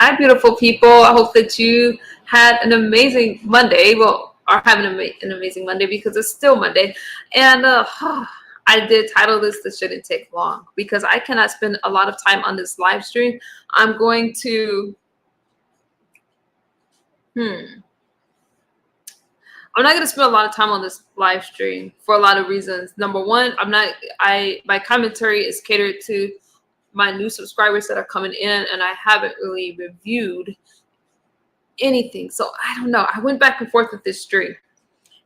Hi, beautiful people. I hope that you had an amazing Monday. Well, are having an amazing Monday because it's still Monday. And I did title this shouldn't take long because I cannot spend a lot of time on this live stream. I'm going to, I'm not going to spend a lot of time on this live stream for a lot of reasons. Number one, my commentary is catered to my new subscribers that are coming in, and I haven't really reviewed anything. So I don't know. I went back and forth with this stream.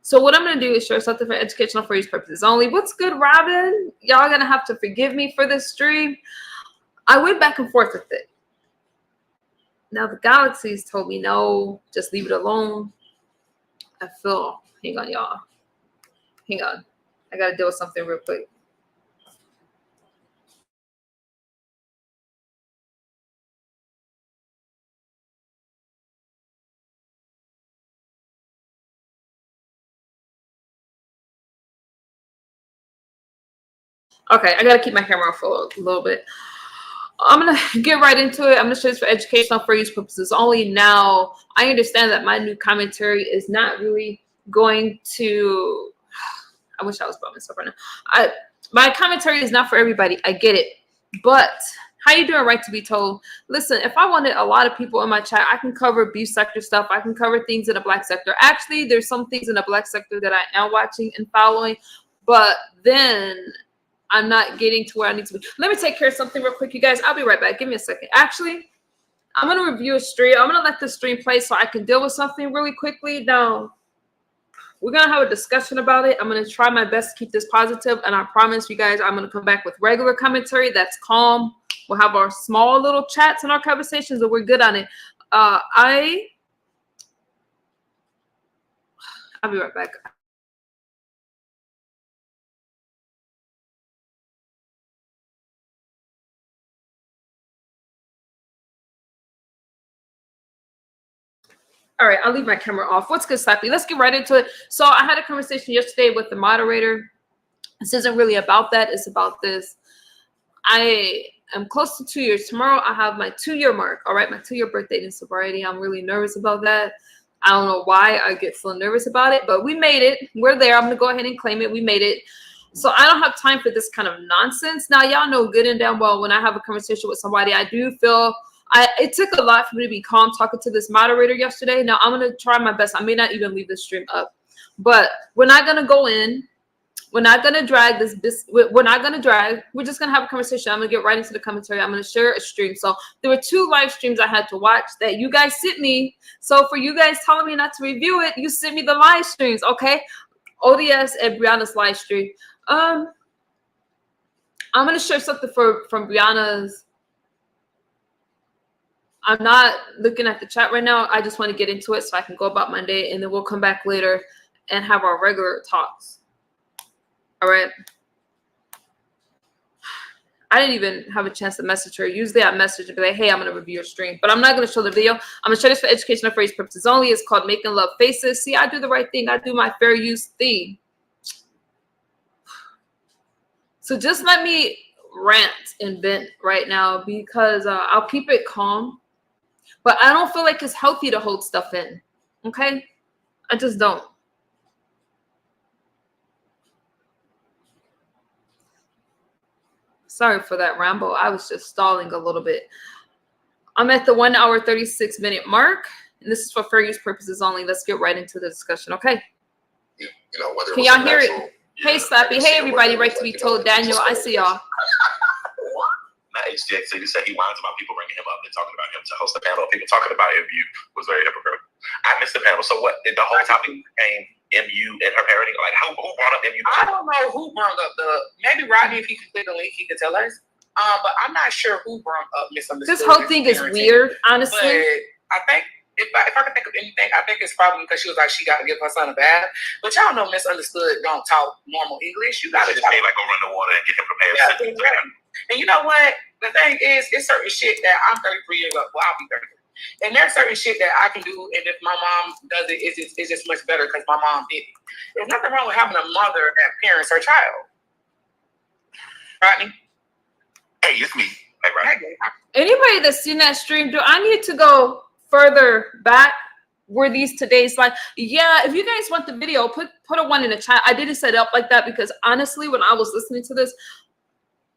So what I'm going to do is share something for educational for use purposes only. What's good, Robin? Y'all going to have to forgive me for this stream. I went back and forth with it. Now the galaxies told me, no, just leave it alone. I feel, hang on, y'all. Hang on. I got to deal with something real quick. Okay, I got to keep my camera off for a little bit. I'm going to get right into it. I'm going to show this for educational for use purposes only. Now, I understand that my new commentary is not really going to, I wish I was by myself right now. My commentary is not for everybody. I get it. But how you doing, right to be told? Listen, if I wanted a lot of people in my chat, I can cover beef sector stuff. I can cover things in the black sector. Actually, there's some things in the black sector that I am watching and following. But then I'm not getting to where I need to be. Let me take care of something real quick, you guys. I'll be right back. Give me a second. Actually, I'm going to review a stream. I'm going to let the stream play so I can deal with something really quickly. Now, we're going to have a discussion about it. I'm going to try my best to keep this positive, and I promise you guys I'm going to come back with regular commentary that's calm. We'll have our small little chats and our conversations, and we're good on it. I'll be right back. All right, I'll leave my camera off. What's good, Slappy? Let's get right into it. So I had a conversation yesterday with the moderator. This isn't really about that. It's about this. I am close to 2 years. Tomorrow I have my 2-year mark. All right, my 2-year birthday in sobriety. I'm really nervous about that. I don't know why I get so nervous about it, but we made it. We're there. I'm going to go ahead and claim it. We made it. So I don't have time for this kind of nonsense. Now, y'all know good and damn well when I have a conversation with somebody, I do feel it took a lot for me to be calm talking to this moderator yesterday. Now, I'm going to try my best. I may not even leave the stream up, but we're not going to go in. We're not going to drag this. We're not going to drag. We're just going to have a conversation. I'm going to get right into the commentary. I'm going to share a stream. So there were 2 live streams I had to watch that you guys sent me. So for you guys telling me not to review it, you sent me the live streams, okay? ODS and Brianna's live stream. I'm going to share something from Brianna's. I'm not looking at the chat right now. I just want to get into it so I can go about my day, and then we'll come back later and have our regular talks. All right. I didn't even have a chance to message her. Usually I message and be like, hey, I'm going to review your stream. But I'm not going to show the video. I'm going to show this for educational phrase purposes only. It's called Making Love Faces. See, I do the right thing. I do my fair use thing. So just let me rant and vent right now because I'll keep it calm. But I don't feel like it's healthy to hold stuff in. Okay? I just don't. Sorry for that ramble. I was just stalling a little bit. I'm at the 1 hour, 36 minute mark. And this is for fair use purposes only. Let's get right into the discussion, okay? You know, whether can y'all hear it? Hey, Slappy. Hey, everybody. Right to be told. Daniel, I see y'all. Not HJX, so you said he whines about people bringing him up and talking about him to host a panel. People talking about MU was very hypocritical. I missed the panel. So what, did the whole topic became MU and her parenting? Like, who brought up MU? I don't know who brought up maybe Rodney, if he could click the link, he could tell us. But I'm not sure who brought up misunderstood. This whole thing is weird, honestly. But I think, if I can think of anything, I think it's probably because she was like, she got to give her son a bath. But y'all know misunderstood don't talk normal English. You got to just say, like, go run the water and get him prepared. Yeah, exactly. And you know what? The thing is, it's certain shit that I'm 33 years old. Well, I'll be 33. And there's certain shit that I can do, and if my mom does it, it's just much better because my mom did it. There's nothing wrong with having a mother that parents her child. Rodney? Hey, it's me. Hey, right. Anybody that's seen that stream, do I need to go further back? Were these today's like? Yeah, if you guys want the video, put a one in the chat. I didn't set it up like that because honestly, when I was listening to this,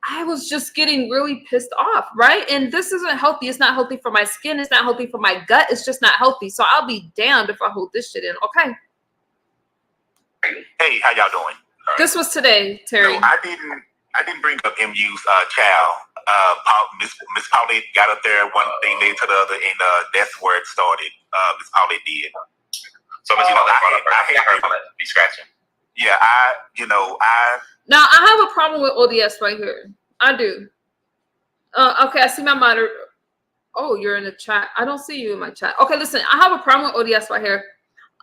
I was just getting really pissed off, right? And this isn't healthy. It's not healthy for my skin. It's not healthy for my gut. It's just not healthy. So I'll be damned if I hold this shit in. Okay. Hey, how y'all doing? This was today, Terry. No, I didn't bring up MU's child. Miss Paulette got up there, one thing led to the other, and that's where it started. Miss Paulette did. So, but I hate her be scratching. Yeah, Now I have a problem with ODS right here. I do. Okay, I see my moderator. Oh, you're in the chat. I don't see you in my chat. Okay, listen, I have a problem with ODS right here.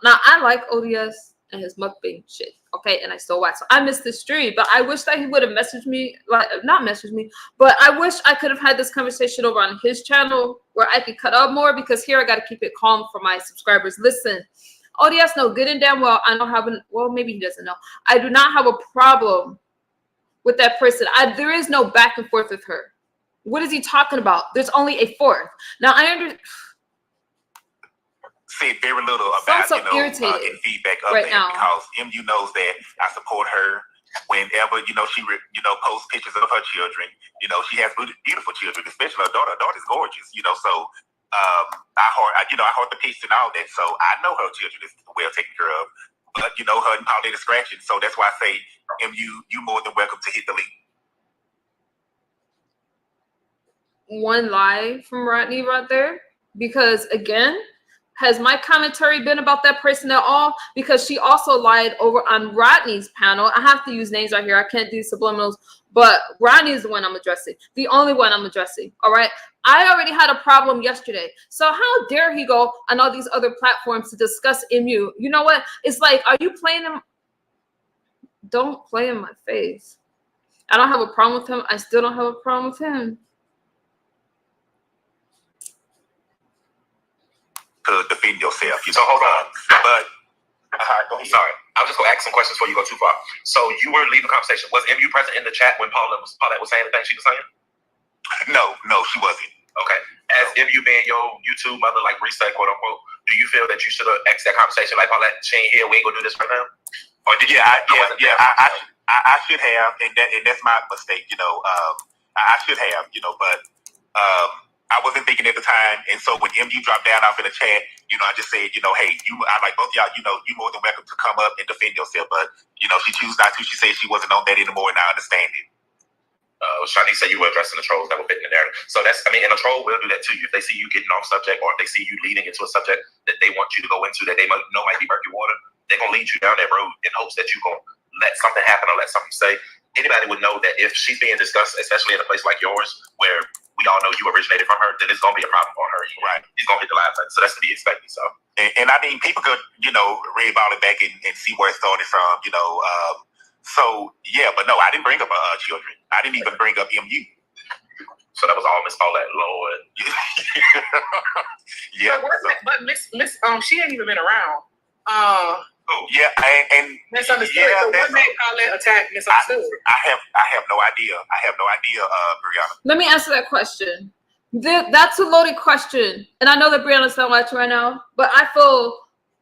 Now I like ODS and his mukbang shit. Okay, and I still watch. So I missed this stream, but I wish that he would have messaged me, like not messaged me, but I wish I could have had this conversation over on his channel where I could cut up more because here I got to keep it calm for my subscribers. Listen, ODS know good and damn well I don't have well, maybe he doesn't know. I do not have a problem with that person. There is no back and forth with her. What is he talking about? There's only a fourth. Now I understand. Said very little about irritated feedback of right that now because MU knows that I support her whenever she posts pictures of her children. She has beautiful children, especially her daughter. Her daughter's gorgeous. So I heart the peace and all that. So I know her children is well taken care of. But her and Paulette is scratching. So that's why I say MU, you more than welcome to hit the link. One lie from Rodney right there, because again, has my commentary been about that person at all? Because she also lied over on Rodney's panel. I have to use names right here. I can't do subliminals, but Rodney is the one I'm addressing. The only one I'm addressing. All right. I already had a problem yesterday. So how dare he go on all these other platforms to discuss MU? You know what? It's like, are you playing him? Don't play in my face. I don't have a problem with him. I still don't have a problem with him. To defend yourself. So hold on. But go ahead. Sorry. I was just going to ask some questions before you go too far. So you were leading the conversation. Was MU present in the chat when Paulette was saying the thing she was saying? No, she wasn't. Okay. As MU being your YouTube mother, like reset, quote unquote, do you feel that you should have asked that conversation like Paulette, she ain't here, we ain't gonna do this right now? Or did you? I should have, and that's my mistake. I should have, but I wasn't thinking at the time, and so when MU dropped down off in the chat, I just said, hey, I like both of y'all, you more than welcome to come up and defend yourself, but she chose not to. She said she wasn't on that anymore, and I understand it. Shani said you were addressing the trolls that were fitting the narrative. So and a troll will do that to you if they see you getting off subject, or if they see you leading into a subject that they want you to go into that they might be murky water. They're gonna lead you down that road in hopes that you're gonna let something happen or let something say. Anybody would know that if she's being discussed, especially in a place like yours, where we all know you originated from her, then it's gonna be a problem on her. Right? He's gonna hit the live button, so that's to be expected. So, and I mean, people could read all it back and see where it started from. So yeah, but no, I didn't bring up children. I didn't even bring up MU. So that was all Miss Paulette, Lord. Yeah. But Miss she ain't even been around. Yeah, and misunderstood. Yeah, so what made Paulette attack misunderstood? I have no idea. Brianna. Let me answer that question. That's a loaded question, and I know that Brianna's not watching right now, but I feel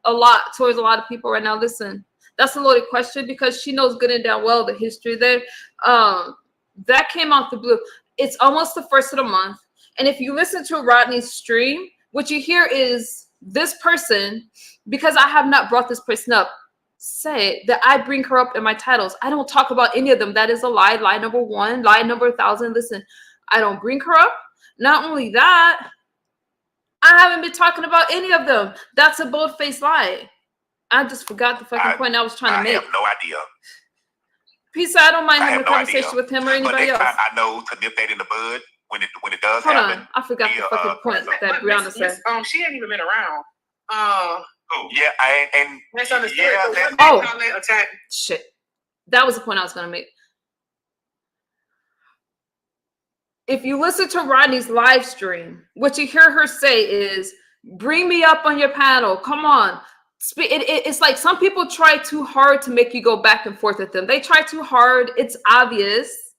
a lot towards a lot of people right now. Listen, that's a loaded question because she knows good and damn well the history there. That came out the blue. It's almost the first of the month, and if you listen to Rodney's stream, what you hear is this person, because I have not brought this person up, say that I bring her up in my titles. I don't talk about any of them. That is a lie. Lie number one. Lie number 1,000. Listen, I don't bring her up. Not only that, I haven't been talking about any of them. That's a bold-faced lie. I just forgot the fucking point I was trying to make. I have no idea. Peace, I don't mind having a conversation with him or anybody else. I know to nip that in the bud when it does Hold happen. on, I forgot the fucking point that Brianna said. She ain't even been around. Yeah, and misunderstood. Yeah, so what made attack? Shit, that was the point I was gonna make. If you listen to Rodney's live stream, what you hear her say is, "Bring me up on your panel. Come on." It's like some people try too hard to make you go back and forth with them. They try too hard. It's obvious.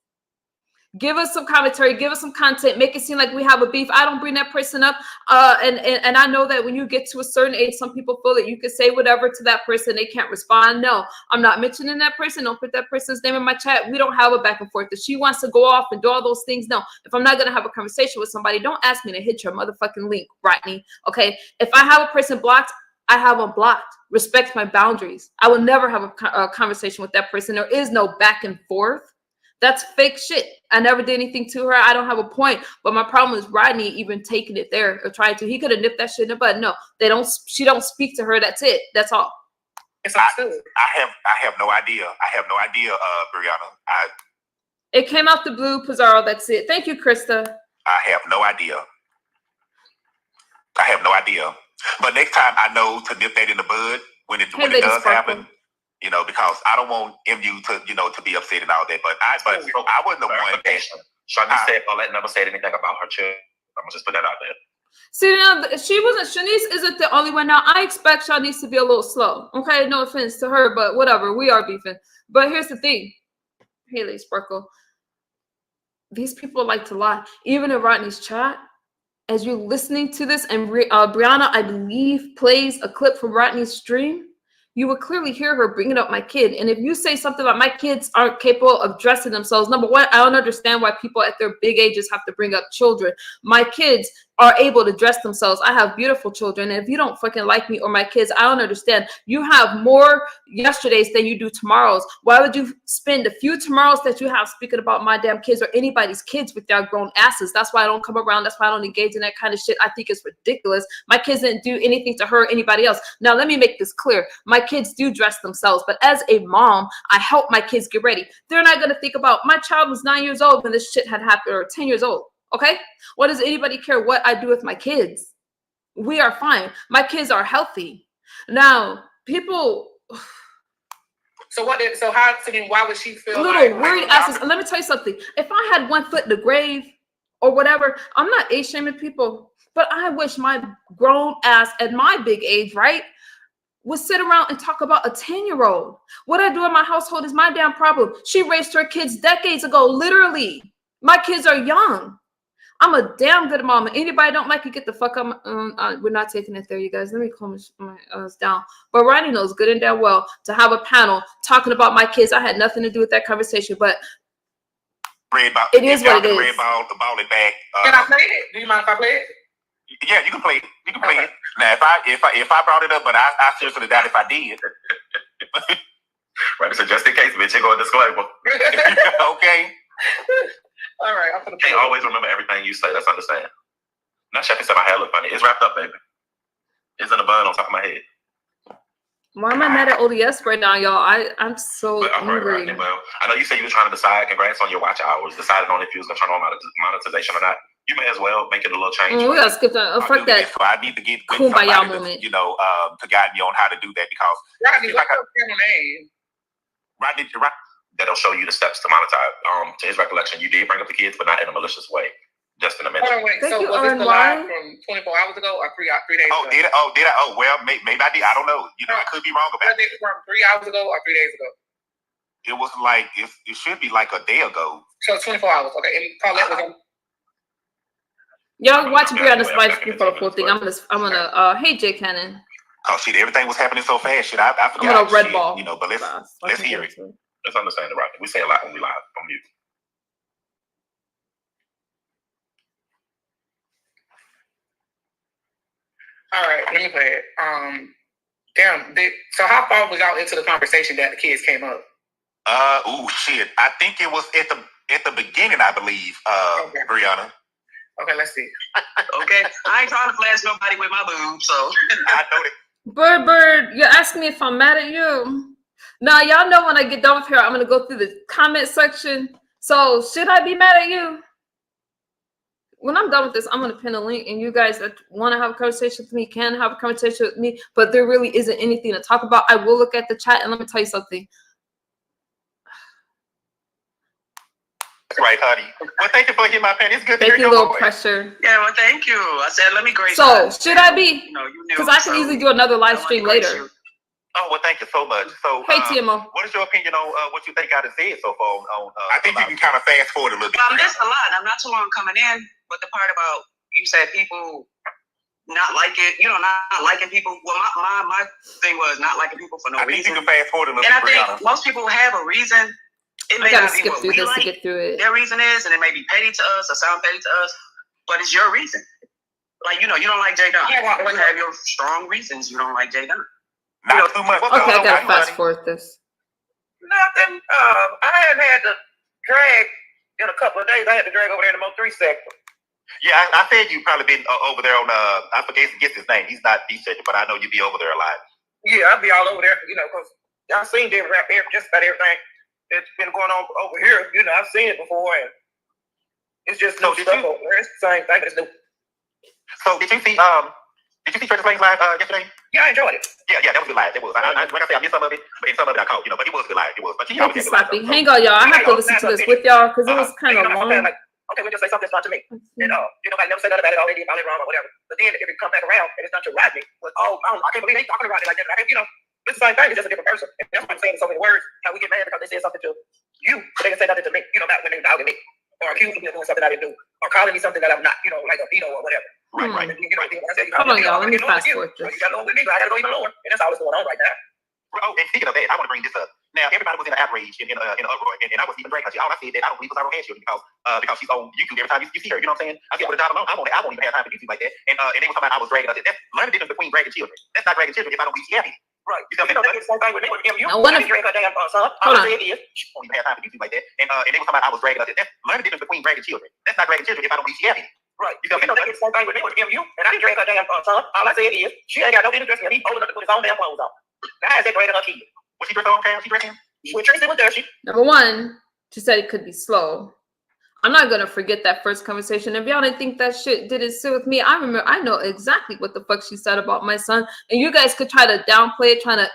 Give us some commentary, give us some content, make it seem like we have a beef. I don't bring that person up. And I know that when you get to a certain age, some people feel that you can say whatever to that person, they can't respond. No, I'm not mentioning that person. Don't put that person's name in my chat. We don't have a back and forth. If she wants to go off and do all those things, no. If I'm not gonna have a conversation with somebody, don't ask me to hit your motherfucking link, Rodney. Okay. If I have a person blocked, I have them blocked. Respect my boundaries. I will never have a conversation with that person. There is no back and forth. That's fake shit. I never did anything to her. I don't have a point. But my problem is Rodney even taking it there or trying to. He could have nipped that shit in the bud. No, they don't. She don't speak to her. That's it. That's all. I have no idea. I have no idea, Brianna. It came out the blue, Pizarro. That's it. Thank you, Krista. I have no idea. I have no idea. But next time I know to nip that in the bud when it does happen. You know, because I don't want MU to, you know, to be upset and all that. But I wasn't the one that Shanice said Paulette never said anything about her children. I'm gonna just put that out there. See, now Shanice isn't the only one. Now I expect Shanice to be a little slow. Okay, no offense to her, but whatever. We are beefing. But here's the thing, Haley Sparkle. These people like to lie. Even in Rodney's chat, as you're listening to this, and Brianna, I believe, plays a clip from Rodney's stream, you will clearly hear her bringing up my kid. And if you say something about my kids aren't capable of dressing themselves, number one, I don't understand why people at their big ages have to bring up children. My kids are able to dress themselves. I have beautiful children. And if you don't fucking like me or my kids, I don't understand. You have more yesterdays than you do tomorrows. Why would you spend a few tomorrows that you have speaking about my damn kids or anybody's kids with their grown asses? That's why I don't come around. That's why I don't engage in that kind of shit. I think it's ridiculous. My kids didn't do anything to hurt anybody else. Now, let me make this clear. My kids do dress themselves, but as a mom, I help my kids get ready. They're not going to think about my child was 9 years old when this shit had happened, or 10 years old. Okay, what does anybody care what I do with my kids? We are fine. My kids are healthy. Now, people. So why would she feel little worried asses? And let me tell you something. If I had 1 foot in the grave or whatever, I'm not age shaming people, but I wish my grown ass at my big age, right, would sit around and talk about a 10-year-old. What I do in my household is my damn problem. She raised her kids decades ago, literally. My kids are young. I'm a damn good mom. Anybody don't like you, get the fuck up. We're not taking it there, you guys. Let me calm my down. But Rodney knows good and damn well to have a panel talking about my kids. I had nothing to do with that conversation, but it is what it is. Red ball, the ball it back. Can I play it? Do you mind if I play it? Yeah, you can play it. You can play it. Now, if I brought it up, but I seriously doubt if I did. Right, so just in case, bitch, you go a disclaimer. Okay. All right, I'm gonna can't always remember everything you say. That's understand. Now, Chef said my hair look funny. It's wrapped up, baby. It's in a bun on top of my head. Why am I mad at ODS right now, y'all? I'm so angry. Right, well, I know you said you were trying to decide. Congrats on your watch hours. Decided on if you was gonna turn on monetization or not. You may as well make it a little change. We gotta skip that. Fuck that. So I need to get Kumbaya moment. You know, to guide me on how to do that because Rodney, what's your channel name? Rodney. That'll show you the steps to monetize. To his recollection, you did bring up the kids, but not in a malicious way. Just in a minute. Oh, wait. So was this the live from 24 hours ago or 3 days ago? Did I? Oh, well, maybe I did. I don't know. You know, I could be wrong about it. From 3 hours ago or 3 days ago? It was like, it should be like a day ago. So 24 hours. Okay. And Paulette was on. Y'all watch Brianna's live stream for the full thing. I'm gonna hey Jay Cannon. Oh shit, everything was happening so fast. Shit, I forgot. I'm gonna red ball. You know, but let's hear it. Let's understand it, right? We say a lot when we live on mute. All right, let me play it. So how far was y'all into the conversation that the kids came up? Shit. I think it was at the beginning, I believe, okay. Brianna. Okay, let's see. Okay, I ain't trying to flash nobody with my boob, so I know that. Bird, you're asking me if I'm mad at you. Now, y'all know when I get done with here, I'm going to go through the comment section. So, should I be mad at you? When I'm done with this, I'm going to pin a link, and you guys that want to have a conversation with me can have a conversation with me, but there really isn't anything to talk about. I will look at the chat, and let me tell you something. That's right, honey. Well, thank you for hitting my pen. It's good to hear your little voice. Pressure. Yeah, well, thank you. I said, let me grace. So, should I be? You knew. Because I can easily do another live stream later. Oh, well, thank you so much. So, Hey, TMO. what is your opinion on what you think I done said so far? I think you can kind of fast forward a little bit. I missed a lot. I'm not too long coming in, but the part about you said people not like it, not liking people. Well, my thing was not liking people for no reason. I think you can fast forward a little bit. And I think most people have a reason. It may gotta not be skip what through we this like. to get through it. Their reason is, and it may be petty to us or sound petty to us, but it's your reason. Like, you don't like Jay Dunn. You have your strong reasons you don't like Jay Dunn. Not too much. Okay, I gotta fast forward this. Nothing. I hadn't had to drag in a couple of days. I had to drag over there in the Mo3 sector. Yeah, I said you probably been over there on I forget his name. He's not D sector, but I know you be over there a lot. Yeah, I'll be all over there, because I've seen just about everything that's been going on over here. I've seen it before, and it's just new stuff over there. It's the same thing, but it's new. So did you see Church Lane's live yesterday? Yeah, I enjoyed it. Yeah, that was good live. It was. Like I said, I missed some of it, but in some of it I caught, but it was good live. It was. But you Okay, Slappy. Hang on, y'all. I have to listen to this with y'all because it was kind of long. Okay, we'll just say something's not to me. And nobody never said nothing about it already, about it wrong or whatever. But then if it come back around and it's not to Rodney, I can't believe they talking about it like that. It's the same thing, it's just a different person. And that's why I'm saying so many words, how we get mad because they said something to you, but they can say nothing to me, about when they dogging me. Or accusing me of doing something I didn't do. Or calling me something that I'm not, like a pedo or whatever. Right. Hold on, y'all. Let me fast forward this. You got lower with me, I gotta go even lower. And that's all that's going on right now. Oh, and speaking of that, I want to bring this up. Now, everybody was in an outrage, in an uproar, and I was even dragging her. All I said that I don't believe Rosario has children because she's on YouTube every time you see her. You know what I'm saying? I said, with a job alone, I won't even have time for YouTube like that. And they were talking about I was dragging her. That's learn the difference between dragging children. That's not dragging children if I don't be happy. Right. You know what I'm saying? I want to drag her damn son. Hold on. She won't even have time for YouTube like that. And they were talking about I was dragging her. That's learn the difference between dragging children. That's not dragging children if I don't be happy. Right. You know what I'm saying? Same thing with MU, and I didn't drag her damn son. All I said is she ain't got no interest in him. He's old enough to put his own damn clothes on. Now I said dragging her kid. Was she dressed on cam? She dressed him? When Tracy was there, Number one, she said it could be slow. I'm not gonna forget that first conversation. If y'all didn't think that shit didn't sit with me, I know exactly what the fuck she said about my son. And you guys could try to downplay it, trying to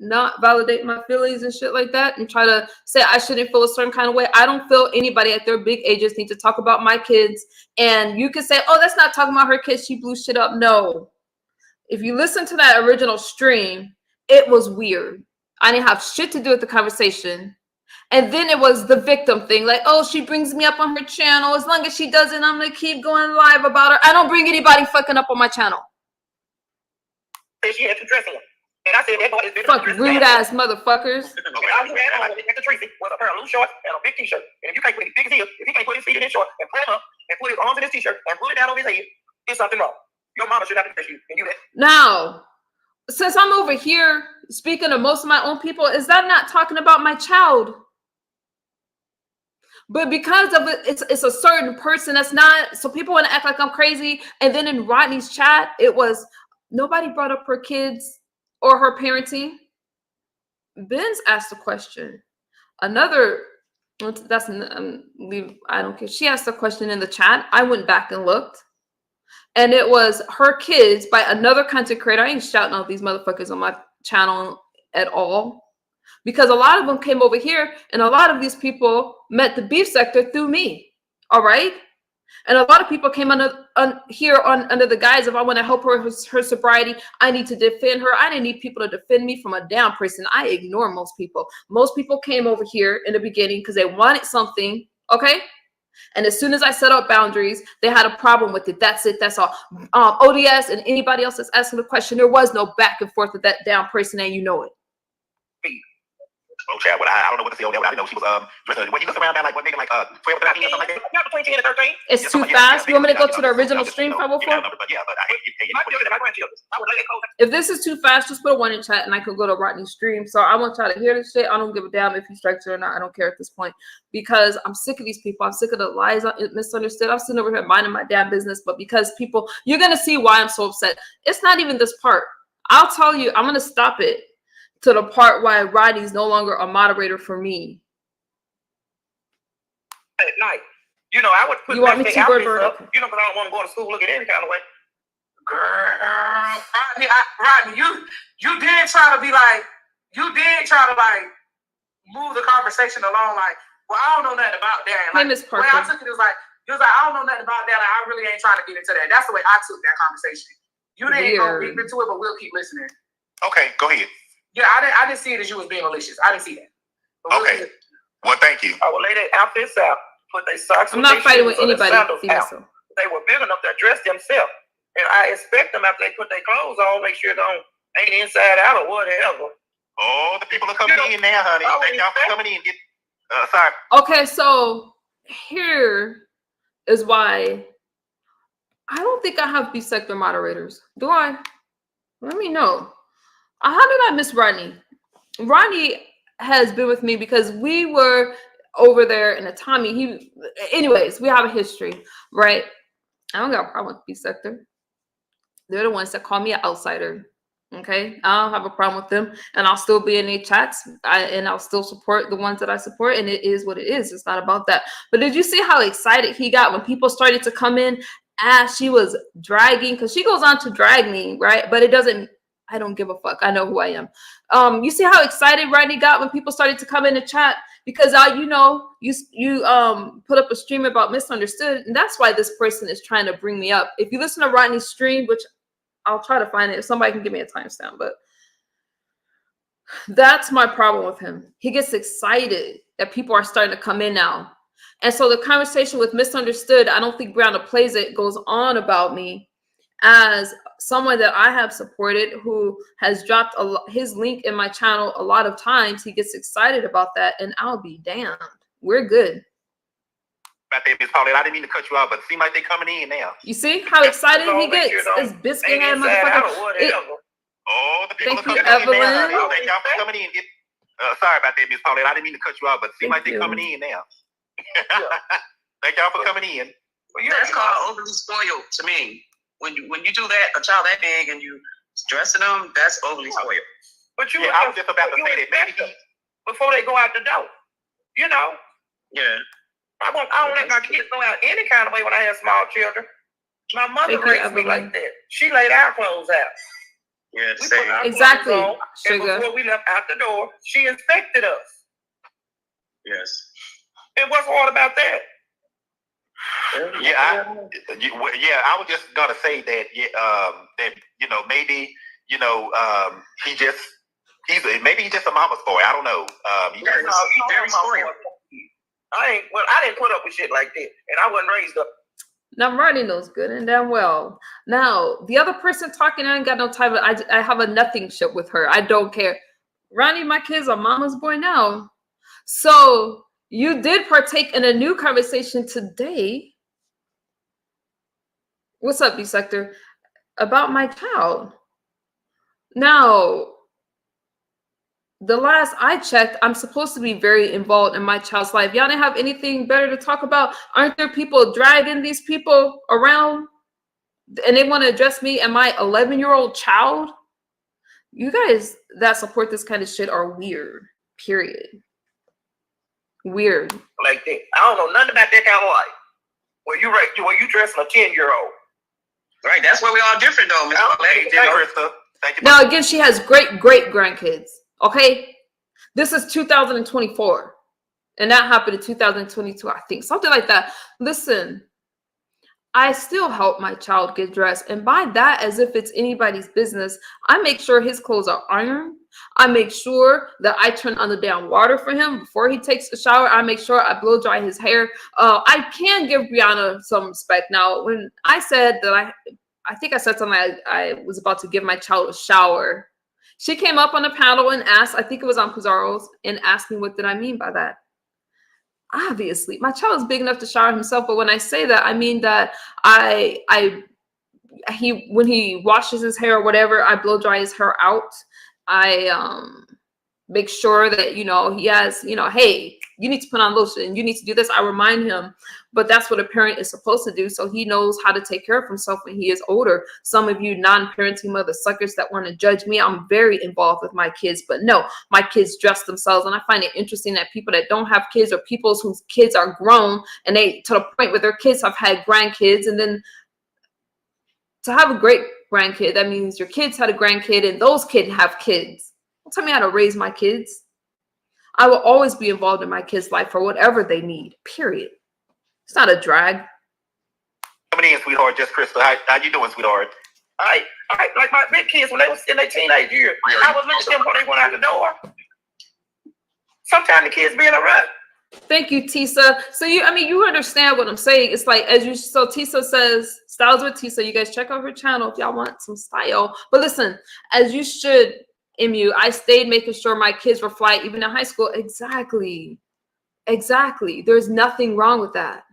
not validate my feelings and shit like that, and try to say I shouldn't feel a certain kind of way. I don't feel anybody at their big ages need to talk about my kids. And you could say, oh, that's not talking about her kids, she blew shit up. No. If you listen to that original stream, it was weird. I didn't have shit to do with the conversation. And then it was the victim thing. Like, oh, she brings me up on her channel. As long as she doesn't, I'm going to keep going live about her. I don't bring anybody fucking up on my channel. She had to dress him. And I said, that boy is fuck rude ass motherfuckers. Okay, all he had on Mr. Tracy was a pair of loose shorts and a big t-shirt. And if you can't put his big heel, if he can't put his feet in his short and pull him up and put his arms in his t-shirt and pull it down over his head, there's something wrong. Your mama should not have dressed you. And you that. Now, since I'm over here speaking to most of my own people, is that not talking about my child? But because of it, it's a certain person that's not, so people want to act like I'm crazy. And then in Rodney's chat, it was nobody brought up her kids or her parenting. Ben's asked a question. Another, that's I don't care. She asked a question in the chat. I went back and looked. And it was her kids by another content creator. I ain't shouting out these motherfuckers on my channel at all. Because a lot of them came over here, and a lot of these people met the beef sector through me. All right? And a lot of people came under the guise of I want to help her sobriety. I need to defend her. I didn't need people to defend me from a down person. I ignore most people. Most people came over here in the beginning because they wanted something. Okay? And as soon as I set up boundaries, they had a problem with it. That's it. That's all. ODS and anybody else that's asking the question, there was no back and forth with that down person, and you know it. Oh, Chad, well, I don't know what to say on that. I didn't know she was when you look around there like what nigga like 12, 13 or something like that. Not between 10 and 13. It's too fast. You want me to go to the original stream 504? If this is too fast, just put a 1 in chat and I could go to Rodney's stream. So I want y'all to hear this shit. I don't give a damn if he strikes her or not. I don't care at this point because I'm sick of these people. I'm sick of the lies misunderstood. I'm sitting over here minding my damn business, but because people, you're gonna see why I'm so upset. It's not even this part. I'll tell you, I'm gonna stop it to the part why Rodney's no longer a moderator for me. At night. I would put you want me to bird up, because I don't want to go to school looking any kind of way. Girl, Rodney, you did try to move the conversation along like, well, I don't know nothing about that. Like, the way I took it was like, I don't know nothing about that. Like, I really ain't trying to get into that. That's the way I took that conversation. You didn't go deep into it, but we'll keep listening. Okay, go ahead. Yeah, I didn't see it as you was being malicious. I didn't see that. Okay. Well, thank you. I will lay their outfits out, put their socks. I'm not fighting with anybody. They were big enough to dress themselves, and I expect them after they put their clothes on, make sure they ain't inside out or whatever. Oh, the people are coming in now, honey. Thank y'all for coming in. Sorry. Okay, so here is why I don't think I have B-sector moderators. Do I? Let me know. How did I miss Rodney? Rodney has been with me because we were over there in a Tommy. Anyways, we have a history, right? I don't got a problem with B-sector. They're the ones that call me an outsider. Okay, I don't have a problem with them, and I'll still be in their chats, and I'll still support the ones that I support, and it is what it is. It's not about that. But did you see how excited he got when people started to come in as she was dragging? Because she goes on to drag me, right? But it doesn't. I don't give a fuck. I know who I am. You see how excited Rodney got when people started to come in the chat because you put up a stream about misunderstood, and that's why this person is trying to bring me up. If you listen to Rodney's stream, which I'll try to find it if somebody can give me a timestamp, but that's my problem with him. He gets excited that people are starting to come in now. And so the conversation with misunderstood, I don't think Brianna plays it, goes on about me as someone that I have supported who has dropped his link in my channel a lot of times. He gets excited about that, and I'll be damned. We're good. About that, Miss Paulette, I didn't mean to cut you off, but it seems like they're coming in now. You see how excited he gets? This biscuit head motherfucker. Oh, the people Thank are coming you, in now. Evelyn. Thank y'all for coming in. Sorry about that, Miss Paulette. I didn't mean to cut you off, but it seems like they're coming in now. Thank y'all for coming in. Well, that's called overly spoiled to me. When you do that, a child that big and you dressing them, that's overly spoiled. But I was just about to say that. Maybe before they go out the door, you know. Yeah. I don't let my kids go out any kind of way when I have small children. My mother raised me like that. She laid our clothes out. Yeah, exactly. On, and before we left out the door, she inspected us. Yes. And what's hard about that? Yeah, I was just gonna say that. That maybe he's just a mama's boy. I don't know. He's very spoiled. I didn't put up with shit like that, and I wasn't raised up. Now Rodney knows good and damn well. Now the other person talking, I ain't got no time. I have a nothing shit with her. I don't care. Rodney, my kids are mama's boy now. So you did partake in a new conversation today. What's up, B-sector? About my child. Now, the last I checked, I'm supposed to be very involved in my child's life. Y'all didn't have anything better to talk about? Aren't there people dragging these people around and they want to address me and my 11-year-old child? You guys that support this kind of shit are weird, period. Weird. Like that. I don't know nothing about that kind of life. Where you dressing a 10-year-old. Right, that's where we all different though, Mr. Now again, she has great grandkids. Okay, this is 2024, and that happened in 2022, I think, something like that. Listen, I still help my child get dressed, and by that, as if it's anybody's business, I make sure his clothes are ironed. I make sure that I turn on the damn water for him before he takes a shower. I make sure I blow dry his hair. I can give Brianna some respect. Now, when I said that I think I said something, I was about to give my child a shower. She came up on the panel and asked, I think it was on Pizarro's, and asked me what did I mean by that. Obviously, my child is big enough to shower himself, but when I say that, I mean that when he washes his hair or whatever, I blow dry his hair out. I make sure that, he has, hey, you need to put on lotion, you need to do this. I remind him, but that's what a parent is supposed to do. So he knows how to take care of himself when he is older. Some of you non-parenting mother suckers that want to judge me, I'm very involved with my kids, but no, my kids dress themselves. And I find it interesting that people that don't have kids or people whose kids are grown and they to the point where their kids have had grandkids, and then to have a great grandkid, that means your kids had a grandkid and those kids have kids. Don't tell me how to raise my kids. I will always be involved in my kids' life for whatever they need, period. It's not a drag. Coming in, sweetheart. Just Crystal. How you doing, sweetheart? I like my big kids when they was in their teenage years. I was looking at them when they went out the door. Sometimes the kids be in a rut. Thank you, Tisa. So you understand what I'm saying. It's like so Tisa says, Styles with Tisa. You guys check out her channel if y'all want some style. But listen, as you should, MU, I stayed making sure my kids were fly even in high school. Exactly. There's nothing wrong with that.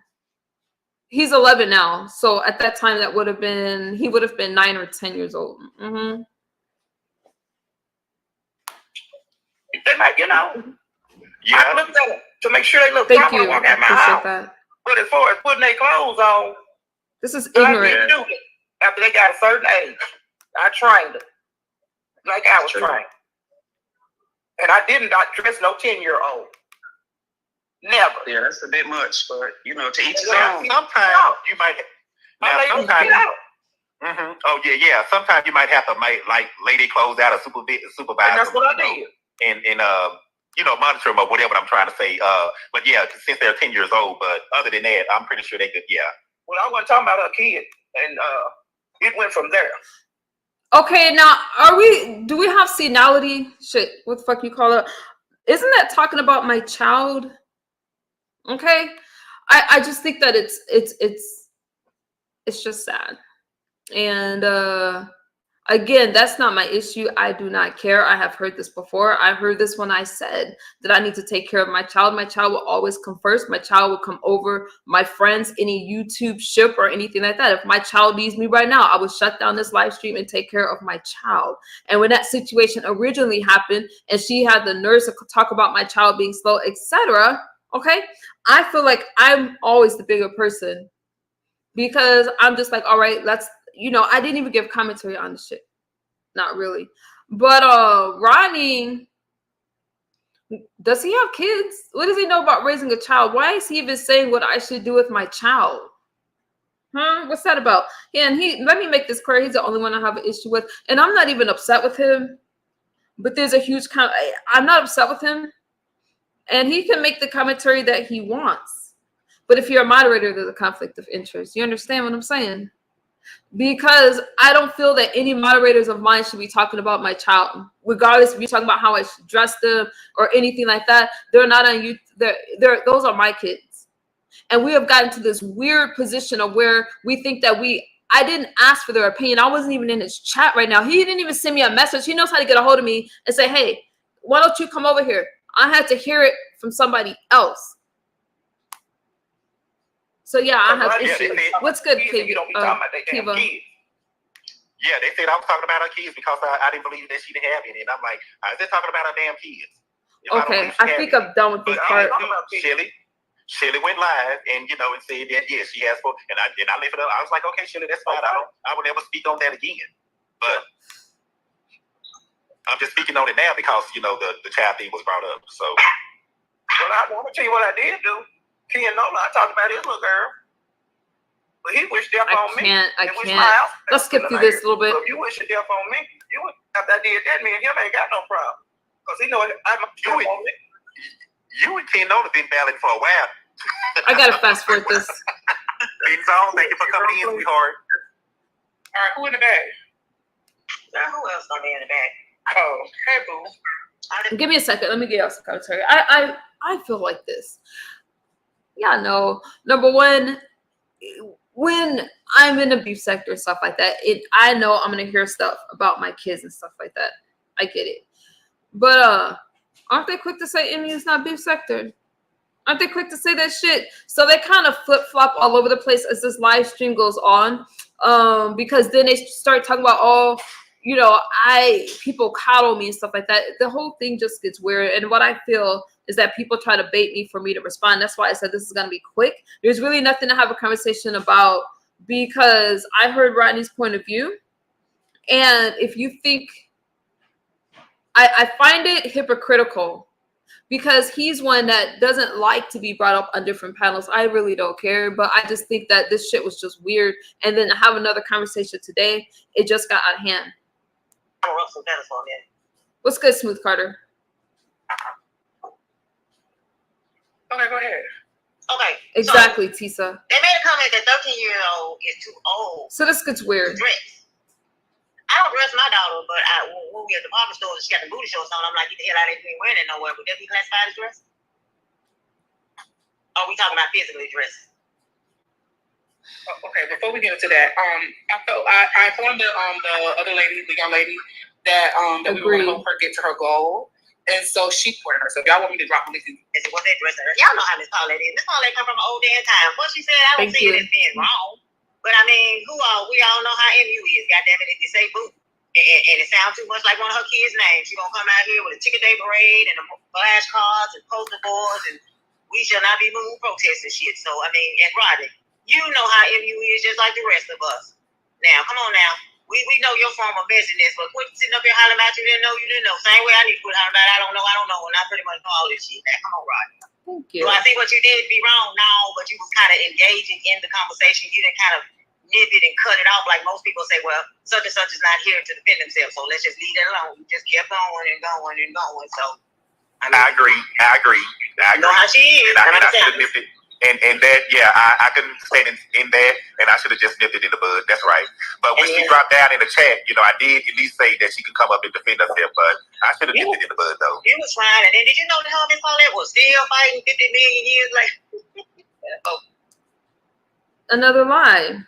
He's 11 now. So at that time, he would have been 9 or 10 years old. Mm-hmm. They might, I looked at them to make sure they look Thank proper you. to walk out my house. That. But as far as putting their clothes on, this is ignorant. I didn't do it. After they got a certain age, I trained them like I was trained. And I didn't dress no 10-year-old. Never. Yeah, that's a bit much, but to each his own. Sometimes you might. Oh yeah. Sometimes you might have to lay their clothes out or supervise. And that's what I did. And monitor them or whatever I'm trying to say. But yeah, since they're 10 years old. But other than that, I'm pretty sure they could. Yeah. Well, I wasn't talking about a kid, and it went from there. Okay, now do we have senility? Shit, what the fuck you call it? Isn't that talking about my child? Okay, I just think that it's just sad, and again, that's not my issue. I do not care. I have heard this before. I heard this when I said that I need to take care of my child. My child will always come first. My child will come over my friends, any YouTube ship or anything like that. If my child needs me right now, I will shut down this live stream and take care of my child. And when that situation originally happened and she had the nerves to talk about my child being slow, etc., okay, I feel like I'm always the bigger person because I'm just like, all right, I didn't even give commentary on the shit. Not really. But Rodney, does he have kids? What does he know about raising a child? Why is he even saying what I should do with my child? What's that about? Yeah, and let me make this clear. He's the only one I have an issue with. And I'm not even upset with him. But there's a huge I'm not upset with him. And he can make the commentary that he wants. But if you're a moderator, there's a conflict of interest. You understand what I'm saying? Because I don't feel that any moderators of mine should be talking about my child, regardless if you're talking about how I should dress them or anything like that. They're not on you. Those are my kids. And we have gotten to this weird position of where we think that I didn't ask for their opinion. I wasn't even in his chat right now. He didn't even send me a message. He knows how to get a hold of me and say, hey, why don't you come over here? I had to hear it from somebody else. So yeah, I have issues. What's good, Kiva? Yeah, they said I was talking about her kids because I didn't believe that she didn't have any. And I'm like, I was just talking about her damn kids. Okay, I think I'm done with this part. Shelly went live and and said that yes, she has 4, and I left it up. I was like, okay, Shelly, that's fine. I will never speak on that again. But I'm just speaking on it now because the child thing was brought up. So, well, I want to tell you what I did do. Ken Nolan, I talked about his little girl. But he wished death on me. I can't. Let's skip through this a little bit. So if you wish death on me, after I did that, me and him ain't got no problem. Because he know I'm on me. You and Ken Nolan been battling for a while. I gotta fast forward this. Thank you for coming in, sweetheart. All right, who in the back? Now, who else gonna be in the back? Oh, hey, boo. Give me a second. Let me get y'all some commentary. I feel like this. Yeah, no. Number one, when I'm in the beef sector and stuff like that, I know I'm gonna hear stuff about my kids and stuff like that. I get it. But aren't they quick to say MU is not beef sector? Aren't they quick to say that shit? So they kind of flip-flop all over the place as this live stream goes on. Because then they start talking about, people coddle me and stuff like that. The whole thing just gets weird. And what I feel is that people try to bait me for me to respond. That's why I said this is going to be quick. There's really nothing to have a conversation about because I heard Rodney's point of view. And if you think, I find it hypocritical because he's one that doesn't like to be brought up on different panels. I really don't care, but I just think that this shit was just weird. And then to have another conversation today, it just got out of hand. What's good, Smooth Carter? Okay, go ahead. Okay. Exactly, so Tisa. They made a comment that 13-year-old is too old. So this gets weird. movie at the department store and she got the booty shorts on, I'm like, get the hell out of here, you ain't wearing it nowhere. Would that be classified as dress? Or are we talking about physically dressed? Okay, before we get into that, I informed the other lady, the young lady, that we were going to help her get to her goal. And so she supported her. So if y'all want me to drop a link, and say, what's that dress? Y'all know how Miss Paulette is. Miss Paulette come from an old damn time. What she said, I don't see it as being wrong. But I mean, we all know how MU is. Goddamn it, if you say boo, and it sounds too much like one of her kids' names, she gonna come out here with a ticket day parade and flashcards and poster boards and we shall not be moved protest and shit. So I mean, and Rodney, you know how MU is just like the rest of us. Now, come on now. We know your form of messiness, but quit sitting up here hollering about you didn't know. Same way I need to quit hollering about I don't know, and I pretty much know all this shit. Now, come on, Rodney. Thank you. Do I think what you did be wrong? No, but you was kind of engaging in the conversation. You didn't kind of nip it and cut it off like most people say, well, such and such is not here to defend themselves, so let's just leave it alone. You just kept going and going and going. So I agree. You know how she is. And I should have nipped it. And that, yeah, I couldn't stand in that, and I should have just nipped it in the bud. That's right. But when she dropped down in the chat, I did at least say that she could come up and defend herself, but I should have nipped it in the bud, though. You was trying, and then did you know that how Miss Paulette was still fighting 50 million years later? Another lie.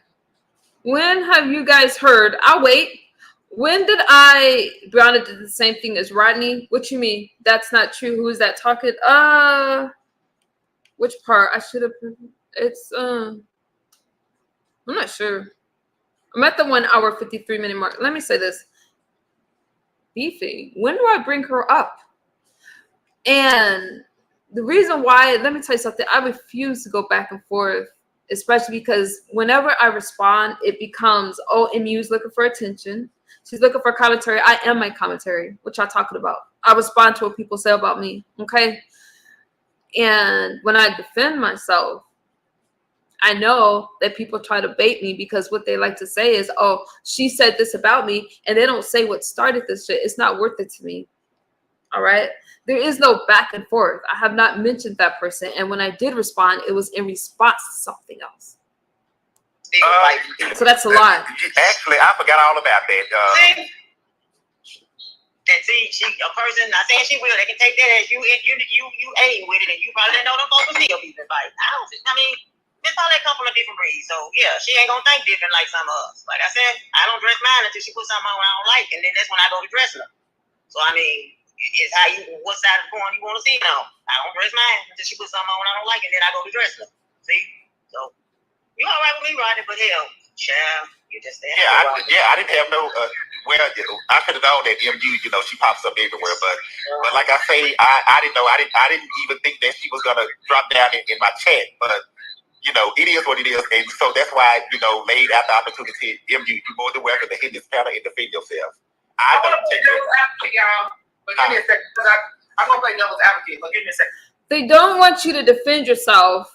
When have you guys heard? I'll wait. When did Brianna did the same thing as Rodney? What you mean? That's not true. Who is that talking? Which part? I should have. It's I'm not sure. I'm at the 1 hour 53 minute mark. Let me say this. Beefy. When do I bring her up? And the reason why, let me tell you something. I refuse to go back and forth, especially because whenever I respond, it becomes, oh, MU's looking for attention. She's looking for commentary. I am my commentary. What y'all talking about? I respond to what people say about me. Okay. And when I defend myself, I know that people try to bait me because what they like to say is, oh, she said this about me. And they don't say what started this shit. It's not worth it to me. All right. There is no back and forth. I have not mentioned that person. And when I did respond, it was in response to something else. So that's a lie. Actually, I forgot all about that. And see, a person, not saying she will, they can take that as you aim with it, and you probably didn't know them folks will still be fighting. I mean, Miss Paulette come from a different breed, so yeah, she ain't gonna think different like some of us. Like I said, I don't dress mine until she puts something on I don't like, and then that's when I go to dressing her. So I mean, it's how what side of the coin you want to see it on. I don't dress mine until she puts something on I don't like, and then I go to dressing her. See, so you all right with me, Rodney? But hell, child, you just there. I didn't have no. I could have known that MU, she pops up everywhere, but like I say, I didn't know. I didn't even think that she was gonna drop down in my chat. But it is what it is, and so that's why late after opportunity, MU, you're more than welcome to hit this panel and defend yourself. I want to play devil's advocate, y'all. But give me a second, because I'm gonna play devil's advocate. But give me a second. They don't want you to defend yourself.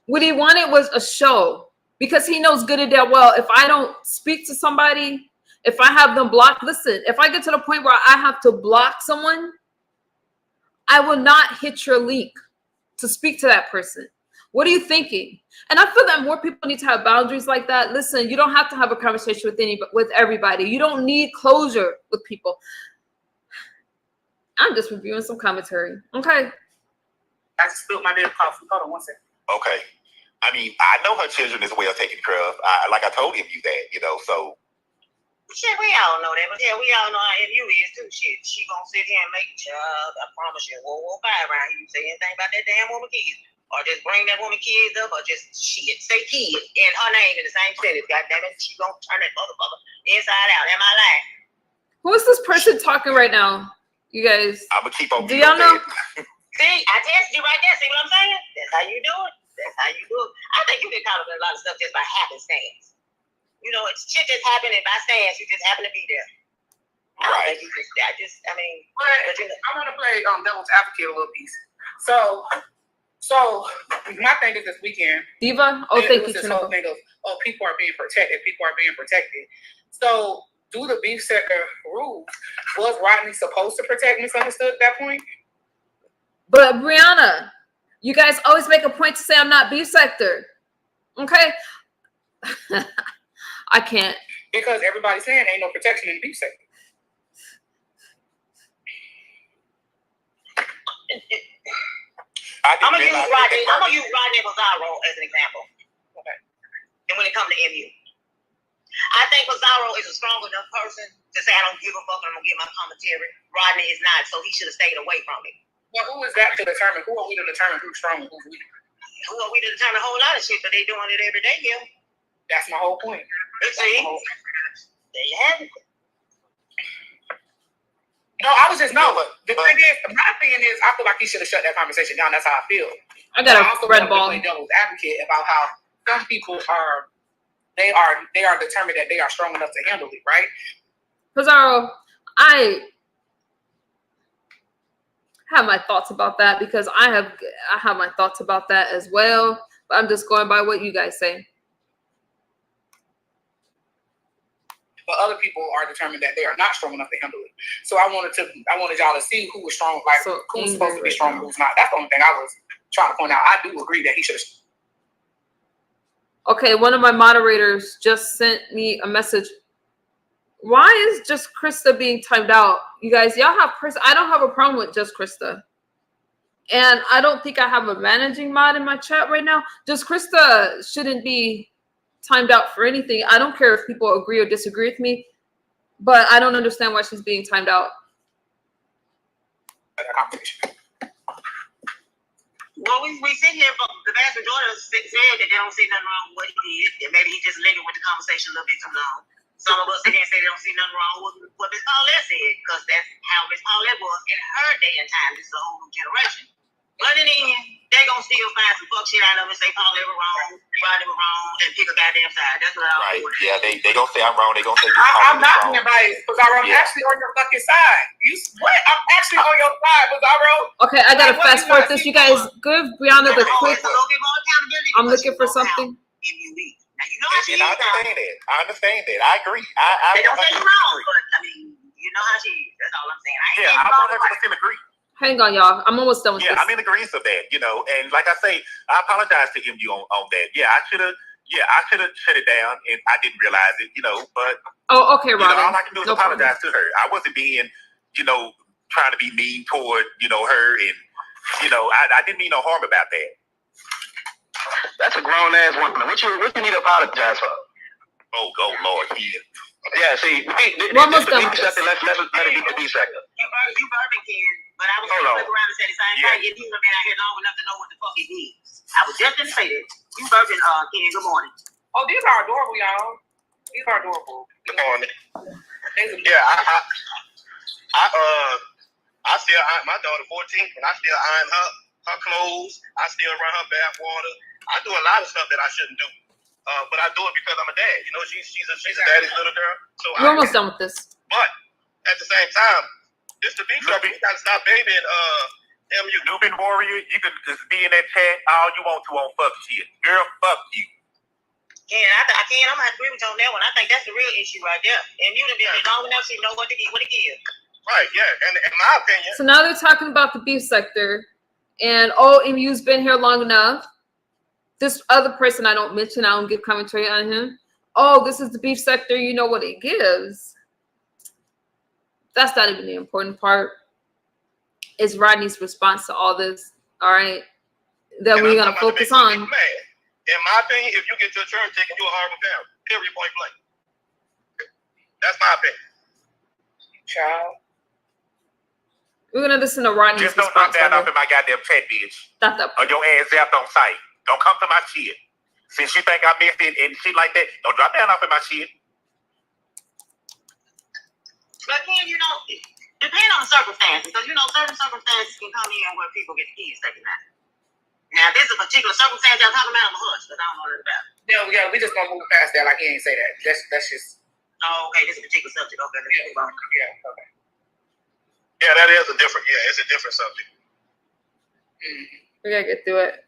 What he wanted was a show, because he knows good and damn well if I don't speak to somebody. If I have them blocked, listen, if I get to the point where I have to block someone, I will not hit your link to speak to that person. What are you thinking? And I feel that more people need to have boundaries like that. Listen, you don't have to have a conversation with everybody. You don't need closure with people. I'm just reviewing some commentary. Okay. I just spilled my damn coffee. Hold on one second. Okay. I mean, I know her children is well taken care of. Like I told him that, so. Shit, we all know that, but yeah, we all know how MU is too. Shit, she gonna sit here and make child. I promise you, World War V around here. You say anything about that damn woman kids, or just bring that woman kids up, or just shit say kids in her name in the same sentence. God damn it, she gonna turn that motherfucker inside out. Am I lying? Who is this person talking right now? You guys. I'm gonna keep on. Do y'all know? See, I tested you right there. See what I'm saying? That's how you do it. That's how you do it. I think you get caught up in a lot of stuff just by happenstance. It's shit just happened, and by stance, you just happen to be there. Right. I mean, I want to play devil's advocate a little piece. So my thing is this weekend. Diva? Oh, thank you. This whole thing of, people are being protected. People are being protected. So, due to beef sector rules, was Rodney supposed to protect Misunderstood at that point? But Brianna, you guys always make a point to say I'm not beef sector. Okay? I can't. Because everybody's saying ain't no protection in the beef sector. I'm gonna use Rodney and Pizarro as an example. Okay. And when it comes to MU, I think Pizarro is a strong enough person to say I don't give a fuck and I'm gonna get my commentary. Rodney is not, so he should have stayed away from it. Well, who is that to determine? Who are we to determine who's strong and who's weak? Who are we to determine a whole lot of shit, but they doing it every day, yeah. That's my whole point. See? There you have it. No, I was just the thing is, my opinion is, I feel like he should have shut that conversation down. That's how I feel. I got a red ball. Play devil's advocate about how some people are determined that they are strong enough to handle it, right? Pizarro, I have my thoughts about that because I have my thoughts about that as well. But I'm just going by what you guys say. But other people are determined that they are not strong enough to handle it. So I wanted y'all to see who was strong, like so who's supposed to be strong, and who's not. That's the only thing I was trying to point out. I do agree that he should have. Okay, one of my moderators just sent me a message. Why is Just Krista being timed out? You guys, y'all have Krista. I don't have a problem with Just Krista. And I don't think I have a managing mod in my chat right now. Just Krista shouldn't be timed out for anything. I don't care if people agree or disagree with me, but I don't understand why she's being timed out. Well, we sit here, but the vast majority said that they don't see nothing wrong with what he did. And maybe he just lingered with the conversation a little bit too long. Some of us sit here and say they don't see nothing wrong with what Miss Paulette said, because that's how Miss Paulette was in her day and time. This is a whole new generation. But in the end, they're going to still find some fuck shit out of it and say Paulette was wrong, Rodney was wrong, and pick a goddamn side. That's what I'm doing. Yeah, they going to say I'm wrong. They going to say I'm not being biased, Pizarro. I'm actually on your fucking side. What? I'm actually on your side, Pizarro. Okay, I got to fast forward this. You guys, give Brianna the quick. I'm looking for something. Now, you know how she is. I understand that. I agree. They don't say you're wrong, but I mean, you know how she is. That's all I'm saying. I 100% agree. Hang on, y'all. I'm almost done with this. Yeah, I'm in agreement of that, and like I say, I apologize to MU on that. Yeah, I should have shut it down, and I didn't realize it, but... Oh, okay, Rodney. All I can do is apologize to her. I wasn't being, trying to be mean toward, her, and, I didn't mean no harm about that. That's a grown-ass woman. What you need to apologize for? Oh, Lord, yeah. Yeah, see, we're almost done with this. Let it be the B sector. You bourbon Ken, but I was going to flip around and say the same thing. If you have been out here long enough to know what the fuck it is. I was just going to say that. You bourbon Ken, good morning. Oh, these are adorable, y'all. These are adorable. Good morning. Yeah, I still iron my daughter 14, and I still iron her clothes. I still run her bath water. I do a lot of stuff that I shouldn't do. But I do it because I'm a dad. She's a daddy's little girl. So we're almost done with this. But at the same time, this the big stuff. You gotta stop babying MU. Newbin Warrior, you can just be in that chat all you want to on fuck shit. Girl, fuck you. Ken, I'm gonna have to agree with you on that one. I think that's the real issue right there. And you done been here long enough so you know what to give. Right, yeah. And in my opinion. So now they're talking about the beef sector, and MU's been here long enough. This other person I don't mention, I don't give commentary on him. Oh, this is the beef sector. You know what it gives. That's not even the important part. It's Rodney's response to all this. All right, that we're gonna focus on. In my opinion, if you get your turn taken, you're a horrible parent. Period. Point blank. That's my opinion. Child. We're gonna listen to Rodney's response. Just don't knock that up in my goddamn chat, bitch. Not that. Or your ass zapped on sight. Don't come to my shit. Since you think I missed it and shit like that, don't drop down off in my shit. But then, depending on the circumstances, because certain circumstances can come in where people get the kids taken out. Now, if this is a particular circumstance y'all talking about, I'm a hush, because I don't know nothing about it. Yeah, we just gonna move past that. Like he ain't say that. That's just. Oh, okay. This is a particular subject. Okay. Okay. Yeah, that is a different. Yeah, it's a different subject. We gotta get through it.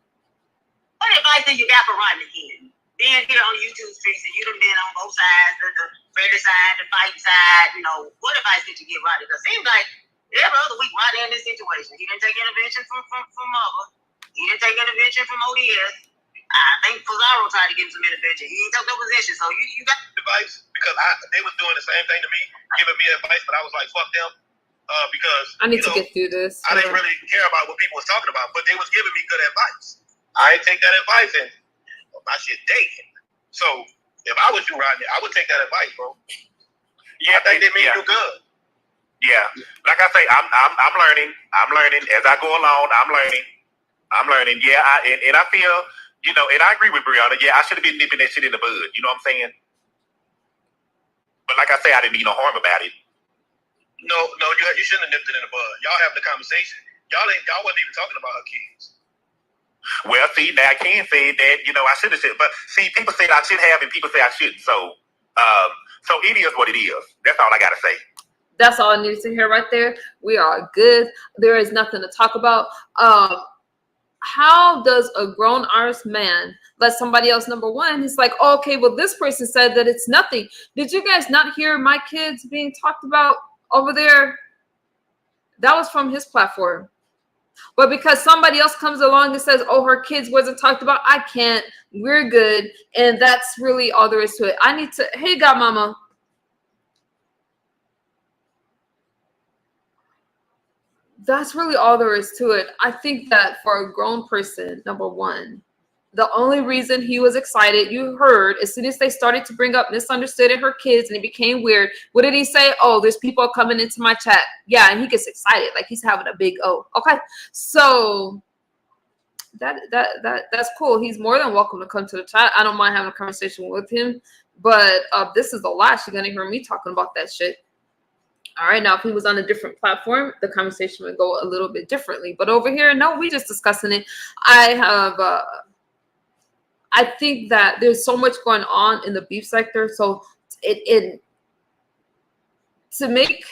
What advice do you got for Rodney Ken? Being here on the YouTube streets and you done been on both sides, the friendly side, the fighting side, what advice did you give Rodney? Because it seems like every other week Rodney in this situation. He didn't take intervention from Mother. He didn't take intervention from ODS. I think Pizarro tried to give him some intervention. He ain't took no position. So you got advice because they was doing the same thing to me, giving me advice, but I was like, fuck them. because I need to get through this. I didn't really care about what people was talking about, but they was giving me good advice. I ain't take that advice, and my shit dating. So if I was you, Rodney, I would take that advice, bro. Yeah, I think they mean you good. Yeah, like I say, I'm learning. I'm learning as I go along. I'm learning. Yeah, and I feel, you know, and I agree with Brianna. Yeah, I should have been nipping that shit in the bud. You know what I'm saying? But like I say, I didn't mean no harm about it. No, you shouldn't have nipped it in the bud. Y'all have the conversation. Y'all wasn't even talking about her kids. Well, see, now I can say that, you know, I should have said, but see, people say I should have, and people say I shouldn't. So, so it is what it is. That's all I gotta say. That's all I needed to hear right there. We are good. There is nothing to talk about. How does a grown ass man let somebody else, number one, he's like, oh, okay, well, this person said that it's nothing. Did you guys not hear my kids being talked about over there? That was from his platform. But because somebody else comes along and says, oh, her kids wasn't talked about, I can't. We're good. And that's really all there is to it. I need to, hey, godmama. That's really all there is to it. I think that for a grown person, number one, the only reason he was excited, you heard, as soon as they started to bring up misunderstood and her kids and it became weird, what did he say? Oh, there's people coming into my chat. Yeah, and he gets excited like he's having a big O. Okay, so that's cool. He's more than welcome to come to the chat. I don't mind having a conversation with him, but this is the last you're gonna hear me talking about that shit. All right, now if he was on a different platform, the conversation would go a little bit differently. But over here, no, we just discussing it. I think that there's so much going on in the beef sector. So to make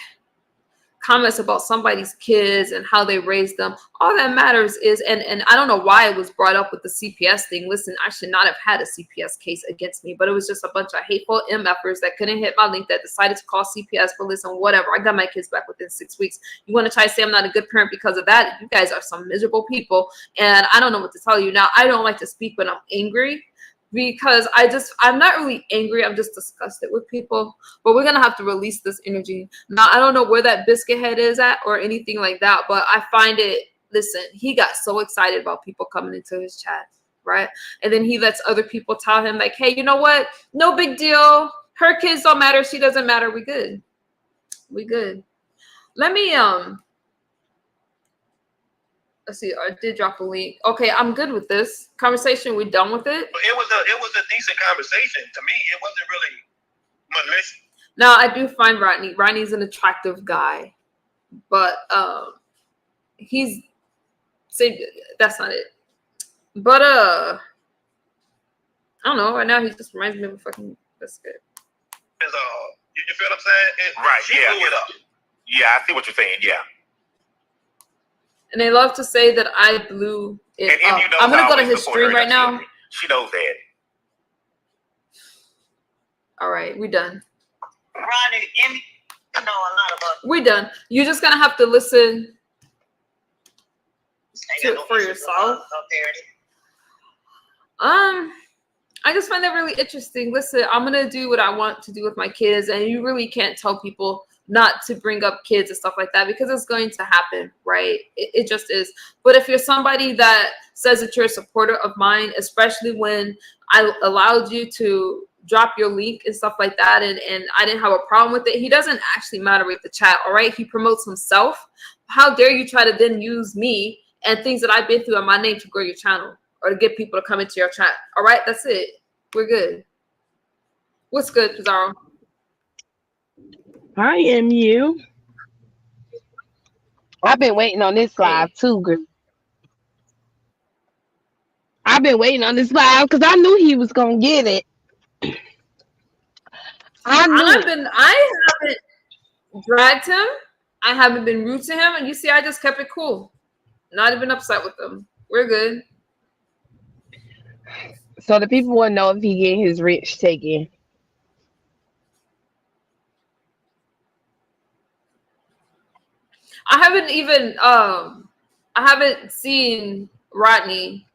comments about somebody's kids and how they raised them, all that matters is, and I don't know why it was brought up with the CPS thing. Listen, I should not have had a CPS case against me, but it was just a bunch of hateful MFers that couldn't hit my link that decided to call CPS for, listen, whatever. I got my kids back within 6 weeks. You want to try to say I'm not a good parent because of that? You guys are some miserable people, and I don't know what to tell you. Now, I don't like to speak when I'm angry, because I'm not really angry. I'm just disgusted with people, but we're going to have to release this energy. Now, I don't know where that biscuit head is at or anything like that, but I find it, listen, he got so excited about people coming into his chat, right? And then he lets other people tell him like, hey, you know what? No big deal. Her kids don't matter. She doesn't matter. We good. We good. Let me, let's see. I did drop a link. Okay, I'm good with this conversation. We done with it. It was a decent conversation to me. It wasn't really malicious. Now I do find Rodney. Rodney's an attractive guy, but that's not it. But I don't know. Right now he just reminds me of a fucking biscuit. You feel what I'm saying? Right. She Yeah. blew it up. Yeah, I see what you're saying. Yeah. And they love to say that I blew it up. I'm going to go to his stream right now. She knows that. All right, we done. Rodney, you know a lot about. We done. You're just going to have to listen to it for yourself. I just find that really interesting. Listen, I'm going to do what I want to do with my kids, and you really can't tell people not to bring up kids and stuff like that, because it's going to happen, right? It just is. But if you're somebody that says that you're a supporter of mine, especially when I allowed you to drop your link and stuff like that, and I didn't have a problem with it, he doesn't actually moderate the chat, all right? He promotes himself. How dare you try to then use me and things that I've been through on my name to grow your channel or to get people to come into your chat, all right? That's it. We're good. What's good, Pizarro? I am you. I've been waiting on this live too, girl. I've been waiting on this live because I knew he was gonna get it. I haven't dragged him. I haven't been rude to him, and you see, I just kept it cool. Not even upset with him. We're good. So the people want to know if he getting his rich taken. I haven't seen Rodney,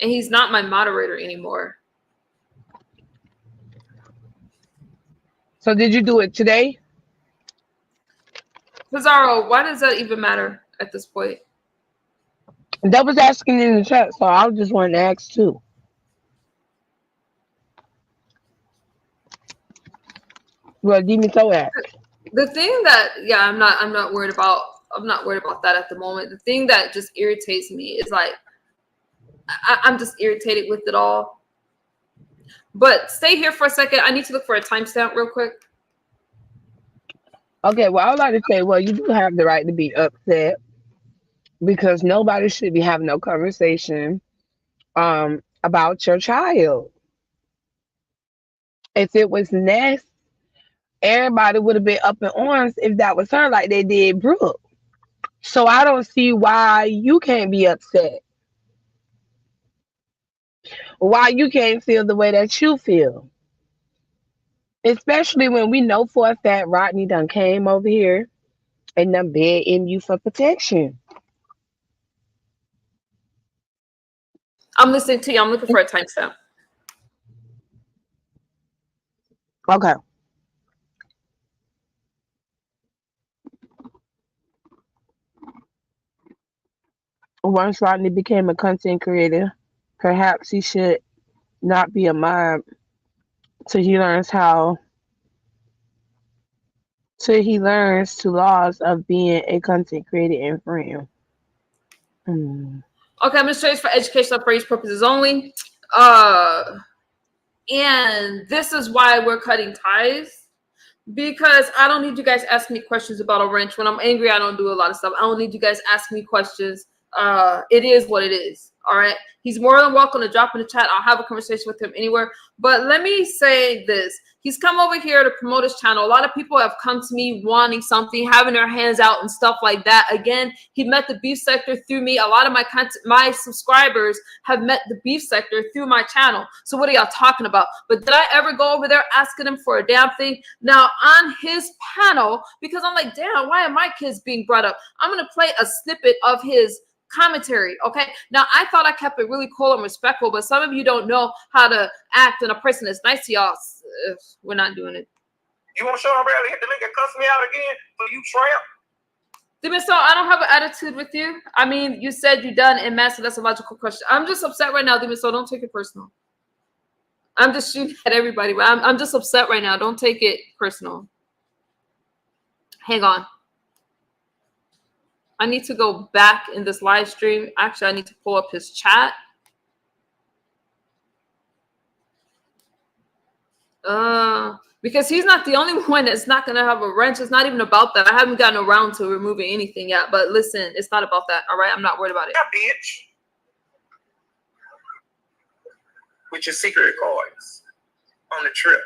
and he's not my moderator anymore. So did you do it today? Pizarro, why does that even matter at this point? That was asking in the chat, so I just wanted to ask too. Well, Demon So asked. The thing that I'm not worried about. I'm not worried about that at the moment. The thing that just irritates me is like I'm just irritated with it all. But stay here for a second. I need to look for a timestamp real quick. Okay, well, I would like to say, well, you do have the right to be upset because nobody should be having no conversation about your child. If it was Ness, everybody would have been up in arms if that was her, like they did Brooke. So I don't see why you can't be upset. Why you can't feel the way that you feel. Especially when we know for a fact Rodney done came over here and done begging you for protection. I'm listening to you. I'm looking for a timestamp. Okay. Once Rodney became a content creator, perhaps he should not be a mob till he learns to laws of being a content creator and friend. Okay, I'm gonna show you for educational purposes only. And this is why we're cutting ties. Because I don't need you guys asking me questions about a wrench. When I'm angry, I don't do a lot of stuff. I don't need you guys asking me questions. It is what it is. All right. He's more than welcome to drop in the chat. I'll have a conversation with him anywhere. But let me say this. He's come over here to promote his channel. A lot of people have come to me wanting something, having their hands out and stuff like that. Again, he met the beef sector through me. A lot of my subscribers have met the beef sector through my channel. So what are y'all talking about? But did I ever go over there asking him for a damn thing? Now on his panel, because I'm like, damn, why are my kids being brought up? I'm going to play a snippet of his commentary. Okay, now I thought I kept it really cool and respectful, but some of you don't know how to act, and a person that's nice to y'all, we're not doing it. You want to show him barely hit the link and cuss me out again? So you tramp? Demon, so I don't have an attitude with you. I mean, you said you're done and master. That's a logical question. I'm just upset right now, Demon, so don't take it personal. I'm just shooting at everybody, but I'm just upset right now. Don't take it personal. Hang on. I need to go back in this live stream. Actually, I need to pull up his chat. Because he's not the only one that's not going to have a wrench. It's not even about that. I haven't gotten around to removing anything yet. But listen, it's not about that. All right? I'm not worried about it. Yeah, bitch. With your secret cards on the trip.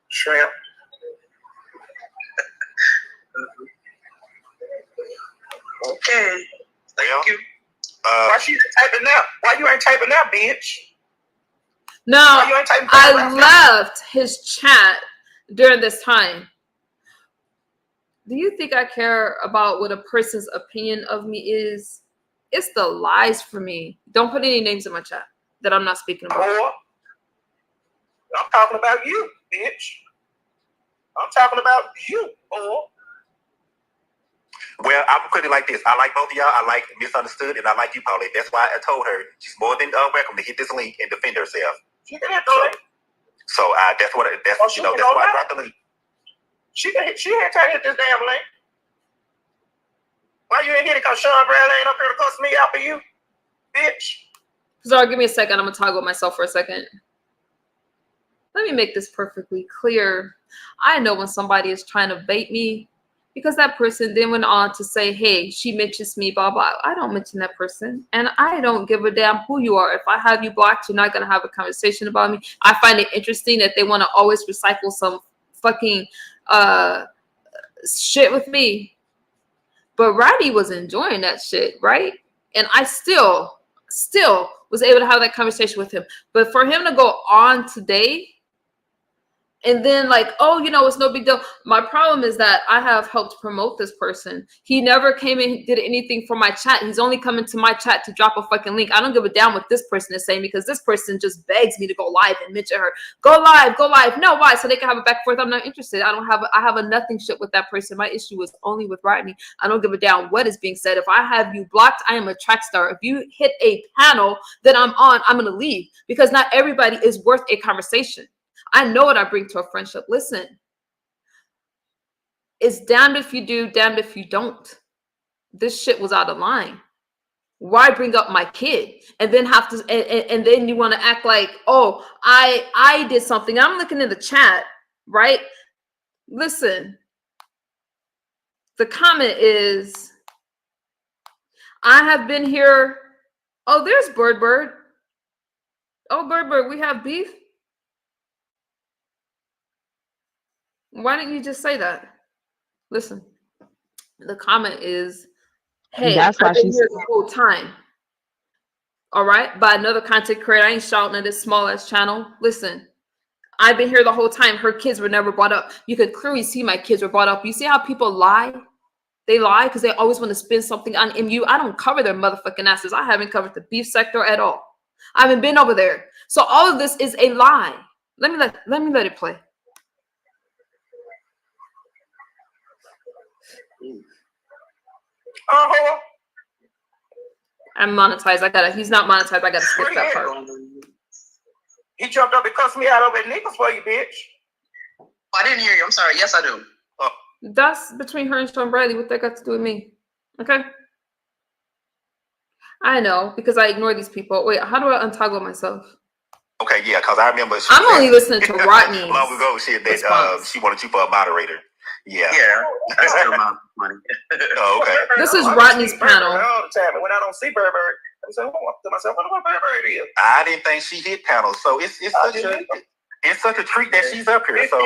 Shrimp. Okay. Thank you. Why she typing now? Why you ain't typing now, bitch? No, I left his chat during this time. Do you think I care about what a person's opinion of me is? It's the lies for me. Don't put any names in my chat that I'm not speaking about. Or, I'm talking about you, bitch. I'm talking about you, or. Well, I'm putting it like this. I like both of y'all. I like Misunderstood, and I like you, Paulette. That's why I told her she's more than welcome to hit this link and defend herself. She can hit the link. So that's why I dropped the link. She had to hit this damn link. Why you ain't hit it? Because Sean Bradley ain't up here to cuss me out for you, bitch. Sorry, give me a second. I'm gonna toggle myself for a second. Let me make this perfectly clear. I know when somebody is trying to bait me, because that person then went on to say, hey, she mentions me, blah, blah. I don't mention that person. And I don't give a damn who you are. If I have you blocked, you're not going to have a conversation about me. I find it interesting that they want to always recycle some fucking shit with me. But Rodney was enjoying that shit, right? And I still was able to have that conversation with him. But for him to go on today And then like, oh, you know, it's no big deal. My problem is that I have helped promote this person. He never came in, did anything for my chat. He's only coming to my chat to drop a fucking link. I don't give a damn what this person is saying because this person just begs me to go live and mention her. Go live, go live. No, why? So they can have a back and forth. I'm not interested. I have a nothing shit with that person. My issue is only with Rodney. I don't give a damn what is being said. If I have you blocked, I am a track star. If you hit a panel that I'm on, I'm going to leave because not everybody is worth a conversation. I know what I bring to a friendship. Listen, it's damned if you do, damned if you don't. This shit was out of line. Why bring up my kid and then have to, and then you want to act like, oh, I did something. I'm looking in the chat, right? Listen, the comment is, I have been here. Oh, there's Bird. Oh, Bird, we have beef. Why didn't you just say that? Listen, the comment is, hey, I've been here the whole time. All right, by another content creator. I ain't shouting at this small ass channel. Listen, I've been here the whole time. Her kids were never brought up. You could clearly see my kids were brought up. You see how people lie? They lie because they always want to spin something on MU. I don't cover their motherfucking asses. I haven't covered the beef sector at all. I haven't been over there. So all of this is a lie. Let me let it play. I'm monetized. He's not monetized. I gotta skip that part. He jumped up and cussed me out over at niggas for you, bitch. I didn't hear you. I'm sorry. Yes, I do. That's between her and Sean Bradley. What that got to do with me? Okay. I know because I ignore these people. Wait, how do I untoggle myself? Okay, yeah, because I remember I'm only listening to Rodney. Long ago, she said that she wanted you for a moderator. Yeah. Yeah, that's still my money. Oh, okay. This is Rodney's panel. All the time, and when I don't see Burberry, I say, to myself, what Burberry is? I didn't think she hit panels, so it's such a treat that she's up here. So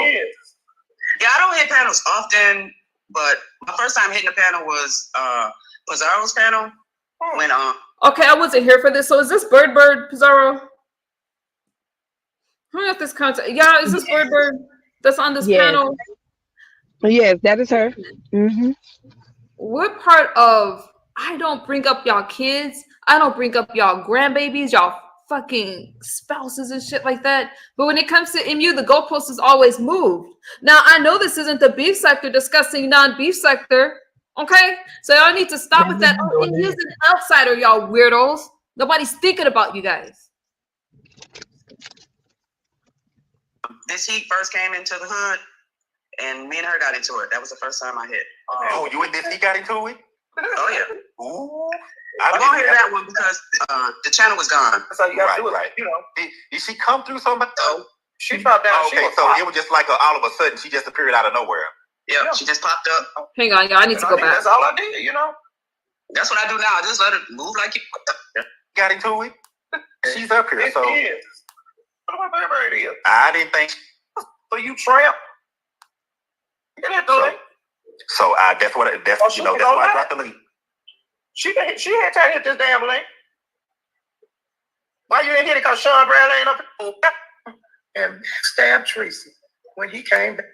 yeah, I don't hit panels often, but my first time hitting a panel was Pizarro's panel. When okay, I wasn't here for this. So is this Bird Pizarro? Who got this content? Yeah, is this Bird that's on this panel? Yes, that is her. Mm-hmm. What part of I don't bring up y'all kids, I don't bring up y'all grandbabies, y'all fucking spouses and shit like that. But when it comes to MU, the goalpost is always moved. Now I know this isn't the beef sector discussing non-beef sector. Okay, so y'all need to stop with that. Oh, MU's an outsider, y'all weirdos. Nobody's thinking about you guys. this heat first came into the hood, and me and her got into it. That was the first time I hit. Oh, you and this he got into it? Oh yeah. Ooh. I'm gonna hear that one because the channel was gone. That's how you gotta do it. Right. You know, Did she come through somebody? Oh, she dropped down. Okay, so it was just like all of a sudden she just appeared out of nowhere. yeah, she just popped up. Hang on, y'all. I need to go back. That's all I did. You know, That's what I do now. I just let her move like you. Got into it. She's up here, so what about Burberry is? I didn't think. So you tramp. Get that thing. So that's what. That's Oh, she that's was why all I right. dropped the link. She had time to hit this damn link. Why you didn't hit it? Because Sean Bradley ain't up and stabbed Tracy when he came back.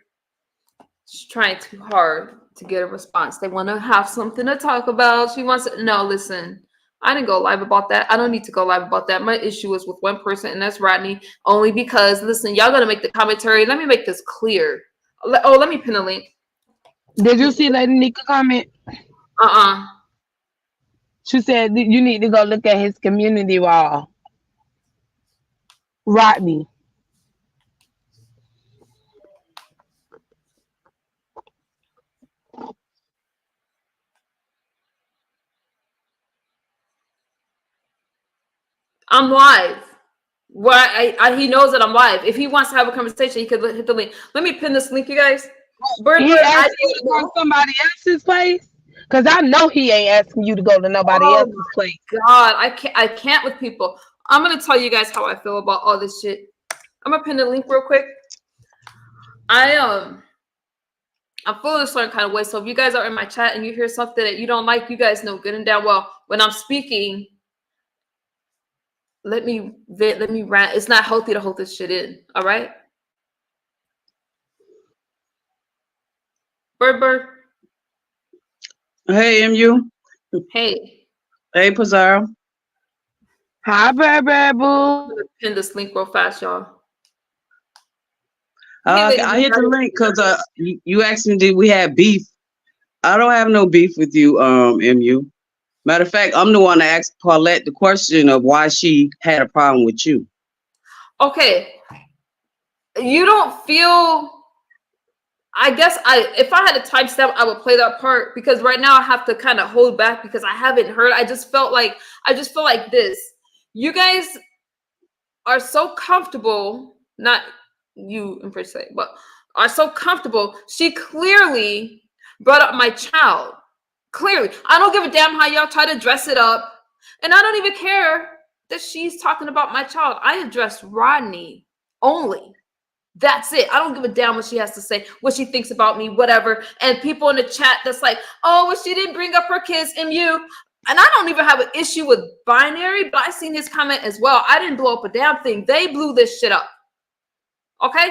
She's trying too hard to get a response. They want to have something to talk about. She wants to. No, listen. I didn't go live about that. I don't need to go live about that. My issue is with one person, and that's Rodney. Only because, listen, y'all gotta make the commentary. Let me make this clear. Let me pin a link. Did you see Lady Nika comment? She said you need to go look at his community wall. Rodney. I'm live. He knows that I'm live. If he wants to have a conversation, he could hit the link. Let me pin this link, you guys. He asked you to go to somebody else's place? Because I know he ain't asking you to go to nobody else's place. God, I can't with people. I'm gonna tell you guys how I feel about all this shit. I'm gonna pin the link real quick. I'm feeling a certain kind of way. So if you guys are in my chat and you hear something that you don't like, you guys know good and damn well when I'm speaking. Let me rant. It's not healthy to hold this shit in. All right. Bird. Hey, MU. Hey. Hey, Pizarro. Hi, Bird Boo. I'm gonna pin this link real fast, y'all. Hey, lady, I hit the link because you asked me did we have beef. I don't have no beef with you, MU. Matter of fact, I'm the one that asked Paulette the question of why she had a problem with you. Okay. You don't feel, I guess if I had a timestamp, I would play that part because right now I have to kind of hold back because I haven't heard. I just feel like this. You guys are so comfortable, not you in per se, but are so comfortable. She clearly brought up my child. Clearly. I don't give a damn how y'all try to dress it up. And I don't even care that she's talking about my child. I addressed Rodney only. That's it. I don't give a damn what she has to say, what she thinks about me, whatever. And people in the chat that's like, oh, well, she didn't bring up her kids, MU. And I don't even have an issue with binary, but I seen his comment as well. I didn't blow up a damn thing. They blew this shit up. Okay?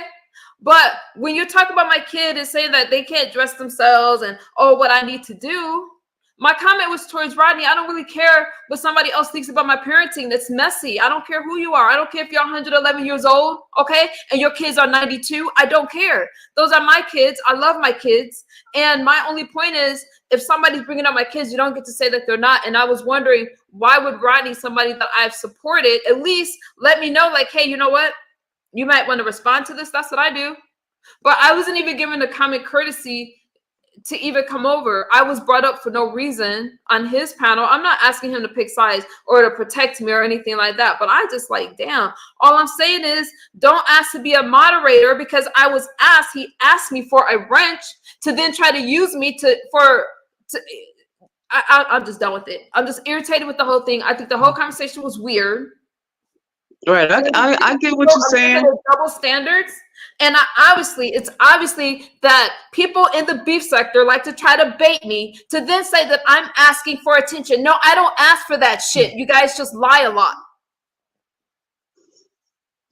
But when you're talking about my kid and saying that they can't dress themselves and, oh, what I need to do, my comment was towards Rodney. I don't really care what somebody else thinks about my parenting. That's messy. I don't care who you are. I don't care if you're 111 years old, okay, and your kids are 92. I don't care. Those are my kids. I love my kids. And my only point is, if somebody's bringing up my kids, you don't get to say that they're not. And I was wondering, why would Rodney, somebody that I've supported, at least let me know, like, hey, you know what? You might want to respond to this. That's what I do. But I wasn't even given the common courtesy to even come over. I was brought up for no reason on his panel. I'm not asking him to pick sides or to protect me or anything like that. But I just like, damn. All I'm saying is don't ask to be a moderator because I was asked. He asked me for a wrench to then try to use me I'm just done with it. I'm just irritated with the whole thing. I think the whole conversation was weird. Right. I get what you're saying. Double standards. And it's obviously that people in the beef sector like to try to bait me to then say that I'm asking for attention. No, I don't ask for that shit. You guys just lie a lot.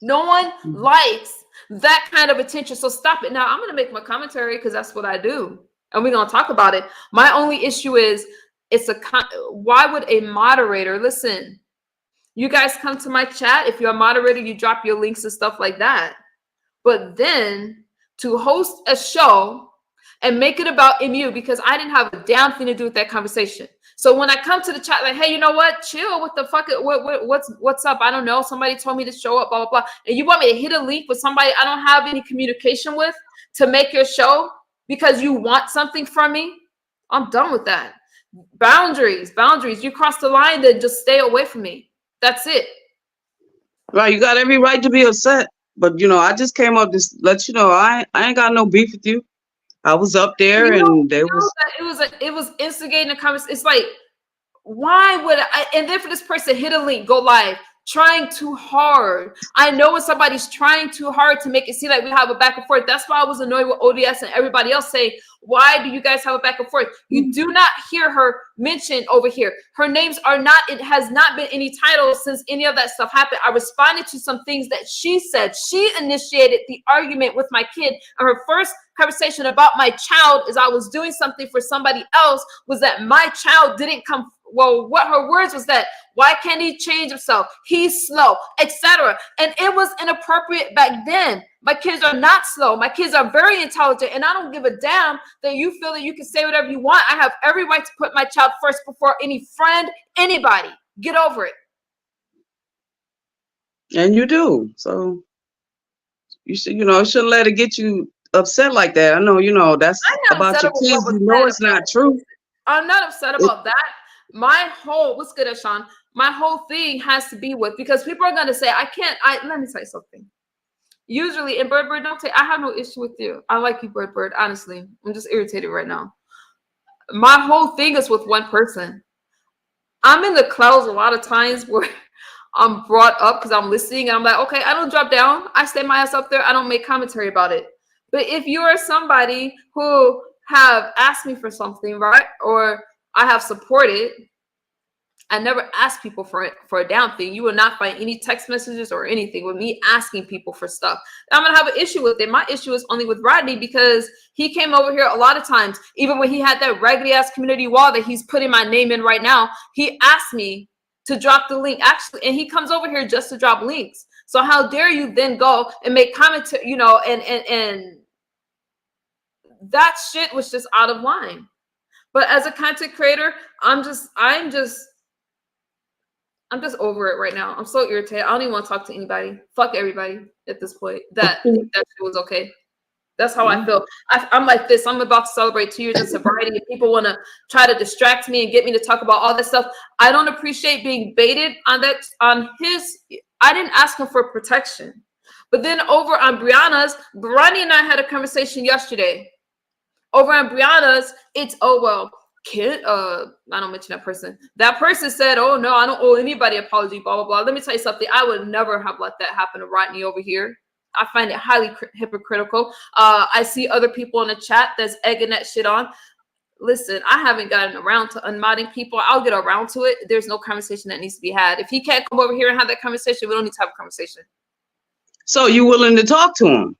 No one likes that kind of attention. So stop it. Now I'm going to make my commentary because that's what I do. And we're going to talk about it. My only issue is why would a moderator, listen, you guys come to my chat. If you're a moderator, you drop your links and stuff like that. But then to host a show and make it about MU because I didn't have a damn thing to do with that conversation. So when I come to the chat, like, hey, you know what? Chill. What the fuck? What's up? I don't know. Somebody told me to show up, blah, blah, blah. And you want me to hit a link with somebody I don't have any communication with to make your show because you want something from me? I'm done with that. Boundaries. You cross the line, then just stay away from me. That's it. Right. You got every right to be upset. But, I just came up to let you know I ain't got no beef with you. I was up there and there was... It was instigating a conversation. It's like, why would I? And then for this person, hit a link, go live, trying too hard. I know when somebody's trying too hard to make it seem like we have a back and forth. That's why I was annoyed with ODS and everybody else saying, why do you guys have a back and forth? You do not hear her mentioned over here. Her names are not, it has not been any titles since any of that stuff happened. I responded to some things that she said. She initiated the argument with my kid. And her first conversation about my child is I was doing something for somebody else was that my child didn't come. Well, what her words was that, why can't he change himself? He's slow, etc. And it was inappropriate back then. My kids are not slow. My kids are very intelligent. And I don't give a damn that you feel that you can say whatever you want. I have every right to put my child first before any friend, anybody. Get over it. And you do. So you should, shouldn't let it get you upset like that. I know, that's about your kids. It's not true. I'm not upset about that. My whole, what's good, Ashan? My whole thing has to be with, because people are going to say, let me say something. Usually, and Bird, I have no issue with you. I like you, Bird, honestly. I'm just irritated right now. My whole thing is with one person. I'm in the clouds a lot of times where I'm brought up because I'm listening and I'm like, okay, I don't drop down. I stay my ass up there. I don't make commentary about it. But if you are somebody who have asked me for something, right, or I have supported, I never asked people for a damn thing. You will not find any text messages or anything with me asking people for stuff. I'm gonna have an issue with it. My issue is only with Rodney because he came over here a lot of times. Even when he had that raggedy ass community wall that he's putting my name in right now, he asked me to drop the link. Actually, and he comes over here just to drop links. So how dare you then go and make comments, you know, and that shit was just out of line. But as a content creator, I'm just over it right now. I'm so irritated. I don't even want to talk to anybody. Fuck everybody at this point. That shit was okay. That's how I feel. I'm like this. I'm about to celebrate 2 years of sobriety, and people want to try to distract me and get me to talk about all that stuff. I don't appreciate being baited on that. I didn't ask him for protection. But then over on Brianna's, Rodney and I had a conversation yesterday. Over on Brianna's, it's kid, I don't mention that person. That person said, oh no, I don't owe anybody apology, blah, blah, blah. Let me tell you something. I would never have let that happen to Rodney over here. I find it highly hypocritical. I see other people in the chat that's egging that shit on. Listen, I haven't gotten around to unmodding people. I'll get around to it. There's no conversation that needs to be had. If he can't come over here and have that conversation, we don't need to have a conversation. So you willing to talk to him?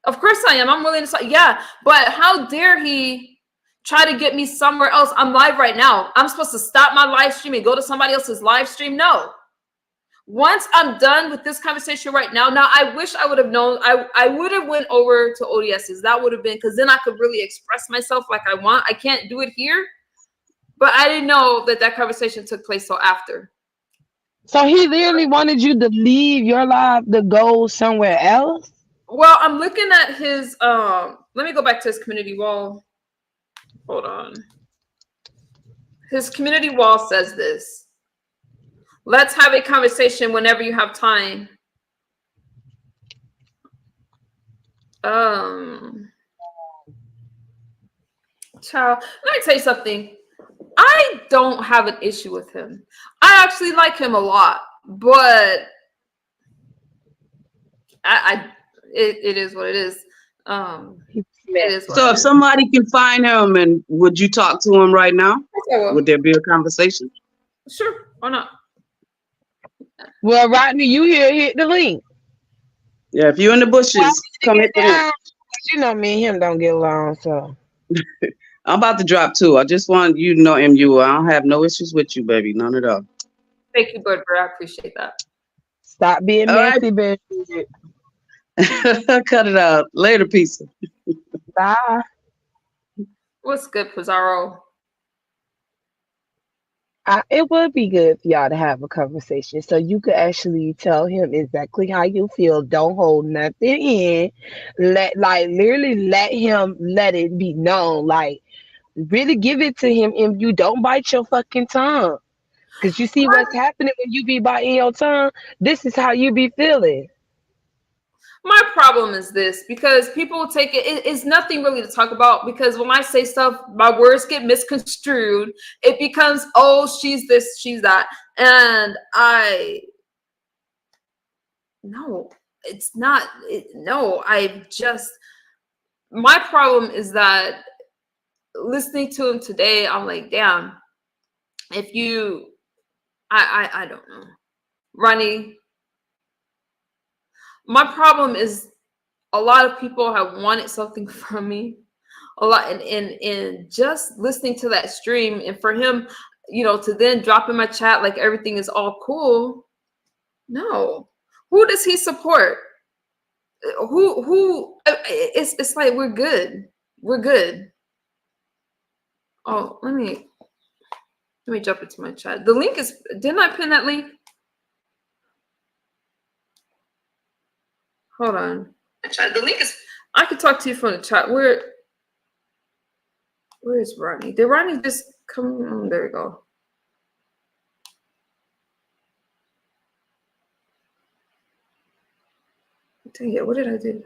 Of course I am. I'm willing to talk. Yeah, but how dare he try to get me somewhere else? I'm live right now. I'm supposed to stop my live stream and go to somebody else's live stream? No. Once I'm done with this conversation right now, I wish I would have known. I would have went over to ODS's. That would have been, because then I could really express myself like I want. I can't do it here. But I didn't know that conversation took place till after. So he literally wanted you to leave your live to go somewhere else? Well, I'm looking at his, let me go back to his community wall. Hold on. His community wall says this. Let's have a conversation whenever you have time. Child, let me tell you something. I don't have an issue with him. I actually like him a lot, but it is what it is. It is what so it if is. somebody can find him, and would you talk to him right now? Would there be a conversation? Sure, why not? Well, Rodney, you here, hit the link. Yeah, if you're in the bushes, come hit the link. You know me and him don't get along, so. I'm about to drop too. I just want you to know, MU, I don't have no issues with you, baby. None at all. Thank you, Bird. I appreciate that. Stop being all messy, right. baby. Cut it out. Later, pizza. Bye. What's good, Pizarro? It would be good for y'all to have a conversation so you could actually tell him exactly how you feel. Don't hold nothing in. Literally let him let it be known. Like, really give it to him, and you don't bite your fucking tongue. Because you see what's happening when you be biting your tongue. This is how you be feeling. My problem is this, because people take it's nothing really to talk about, because when I say stuff, my words get misconstrued. It becomes, oh, she's this, she's that. And no, it's not. My problem is that listening to him today, I'm like, damn, I don't know. Rodney, my problem is a lot of people have wanted something from me a lot, and just listening to that stream, and for him, to then drop in my chat like everything is all cool. No. Who does he support? Who it's like we're good. Oh, let me jump into my chat. The link is, didn't I pin that link? Hold on. The link is, I could talk to you from the chat. Where is Rodney? Did Rodney just come? Oh, there we go. Dang it, what did I do?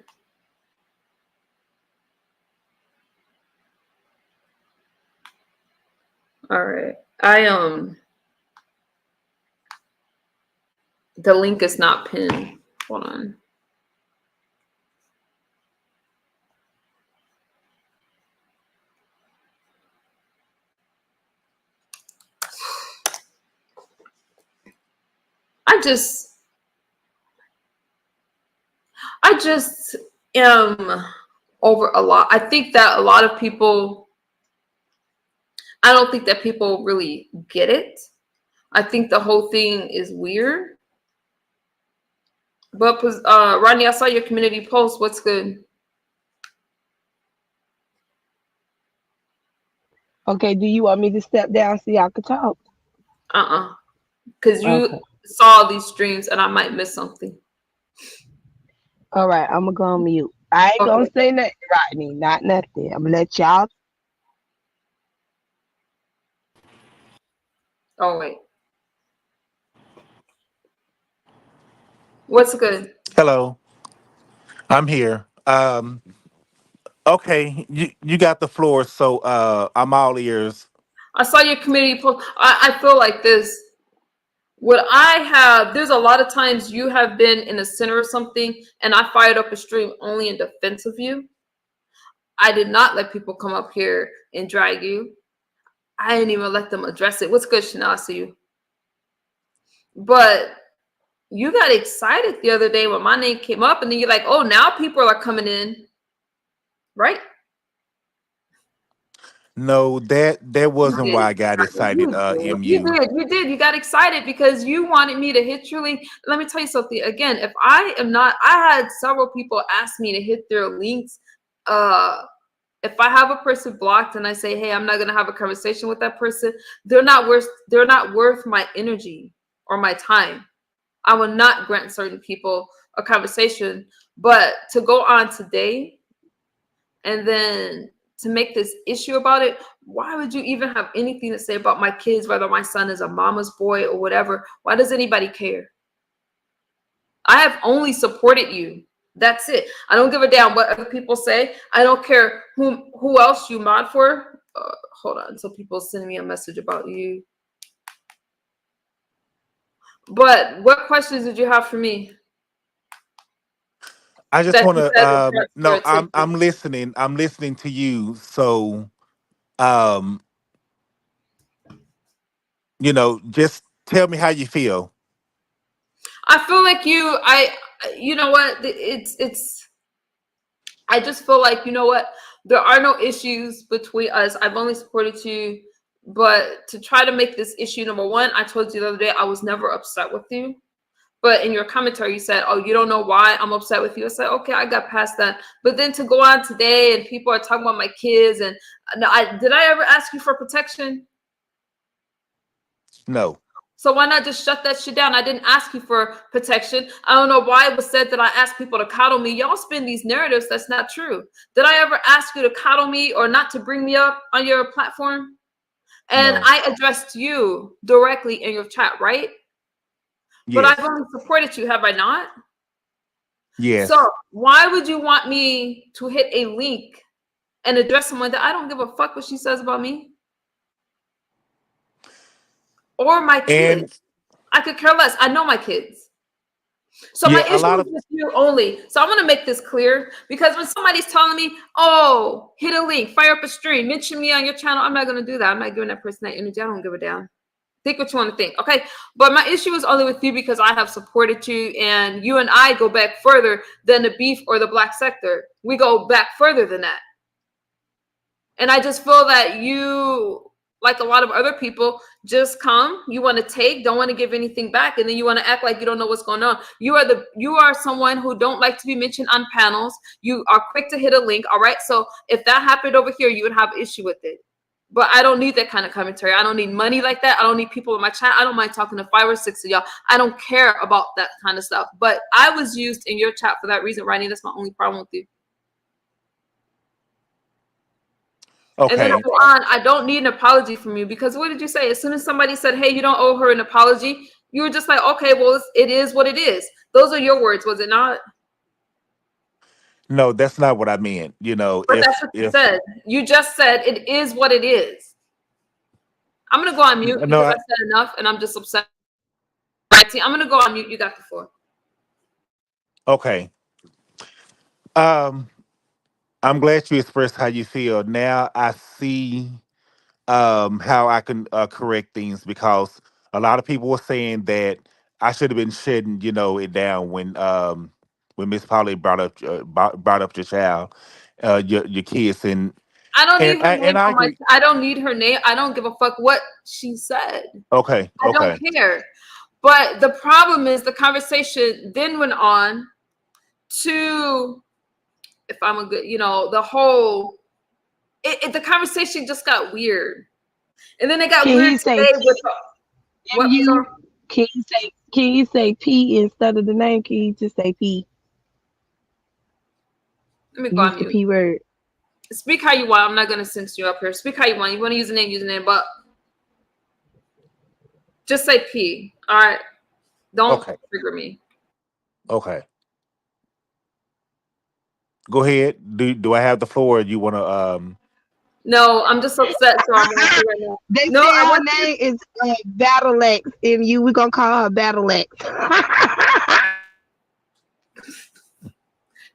All right. The link is not pinned. Hold on. I just am over a lot. I think that a lot of people, I don't think that people really get it. I think the whole thing is weird. But Rodney, I saw your community post. What's good? Okay, do you want me to step down so y'all can talk? Because you Okay. saw these streams and I might miss something. All right, I'm gonna go on mute. I ain't gonna say nothing, Rodney. Not nothing. I'm gonna let y'all. Oh wait. What's good? Hello, I'm here. Okay, you got the floor, so I'm all ears. I saw your community post. I feel like this. What I have, there's a lot of times you have been in the center of something and I fired up a stream only in defense of you. I did not let people come up here and drag you. I didn't even let them address it. What's good, Chanel? I see you. But you got excited the other day when my name came up, and then you're like, oh, now people are coming in, right? No, that wasn't why I got excited. MU. You did. You got excited because you wanted me to hit your link. Let me tell you something. Again, if I am not, I had several people ask me to hit their links. If I have a person blocked and I say, hey, I'm not gonna have a conversation with that person, they're not worth my energy or my time. I will not grant certain people a conversation. But to go on today and then to make this issue about it, why would you even have anything to say about my kids, whether my son is a mama's boy or whatever? Why does anybody care? I have only supported you. That's it. I don't give a damn what other people say. I don't care who else you mod for. Hold on. So people send me a message about you. But what questions did you have for me? I just want to. No, I'm listening. I'm listening to you. So, just tell me how you feel. I feel like you know what? I just feel like, you know what? There are no issues between us. I've only supported you, but to try to make this issue number one, I told you the other day, I was never upset with you. But in your commentary, you said, oh, you don't know why I'm upset with you. I said, okay, I got past that. But then to go on today and people are talking about my kids and did I ever ask you for protection? No. So why not just shut that shit down? I didn't ask you for protection. I don't know why it was said that I asked people to coddle me. Y'all spin these narratives. That's not true. Did I ever ask you to coddle me or not to bring me up on your platform? And no. I addressed you directly in your chat, right? Yes. But I've only supported you, have I not? Yes. So why would you want me to hit a link and address someone that I don't give a fuck what she says about me? Or my kids. And I could care less. I know my kids. So my issue is with you only. So I'm going to make this clear, because when somebody's telling me, oh, hit a link, fire up a stream, mention me on your channel, I'm not going to do that. I'm not giving that person that energy. I don't give a damn. Think what you want to think. Okay. But my issue is only with you because I have supported you, and you and I go back further than the beef or the black sector. We go back further than that. And I just feel that you, like a lot of other people, just come, you want to take, don't want to give anything back, and then you want to act like you don't know what's going on. You are someone who don't like to be mentioned on panels. You are quick to hit a link. All right. So if that happened over here, you would have issue with it. But I don't need that kind of commentary. I don't need money like that. I don't need people in my chat. I don't mind talking to 5 or 6 of y'all. I don't care about that kind of stuff. But I was used in your chat for that reason, Rodney. That's my only problem with you. Okay. And then go on, I don't need an apology from you, because what did you say? As soon as somebody said, hey, you don't owe her an apology, you were just like, okay, well, it is what it is. Those are your words, was it not? No, that's not what I meant. But that's what you said. You just said it is what it is. I'm going to go on mute because I said enough and I'm just upset. I'm going to go on mute. You got the floor. Okay. I'm glad you expressed how you feel. Now I see how I can correct things, because a lot of people were saying that I should have been shutting, it down when Miss Polly brought up your child, your kids, and I don't and need her I name and I on my. agree. I don't need her name. I don't give a fuck what she said. Okay, I don't okay. care. But the problem is the conversation then went on to, if I'm a good, the whole, the conversation just got weird. And then it got Can weird he say today with what was you? on. Can you say P instead of the name? Can you just say P? Let me go Use on the mute. P word. Speak how you want. I'm not gonna censor you up here. Speak how you want. You want to use the name, but just say P. All right. Don't Okay. trigger me. Okay. Go ahead. Do I have the floor? Or you want to? No, I'm just upset, so I'm asking right now. They No, say I her want name is Battle X, and we're gonna call her Battle X.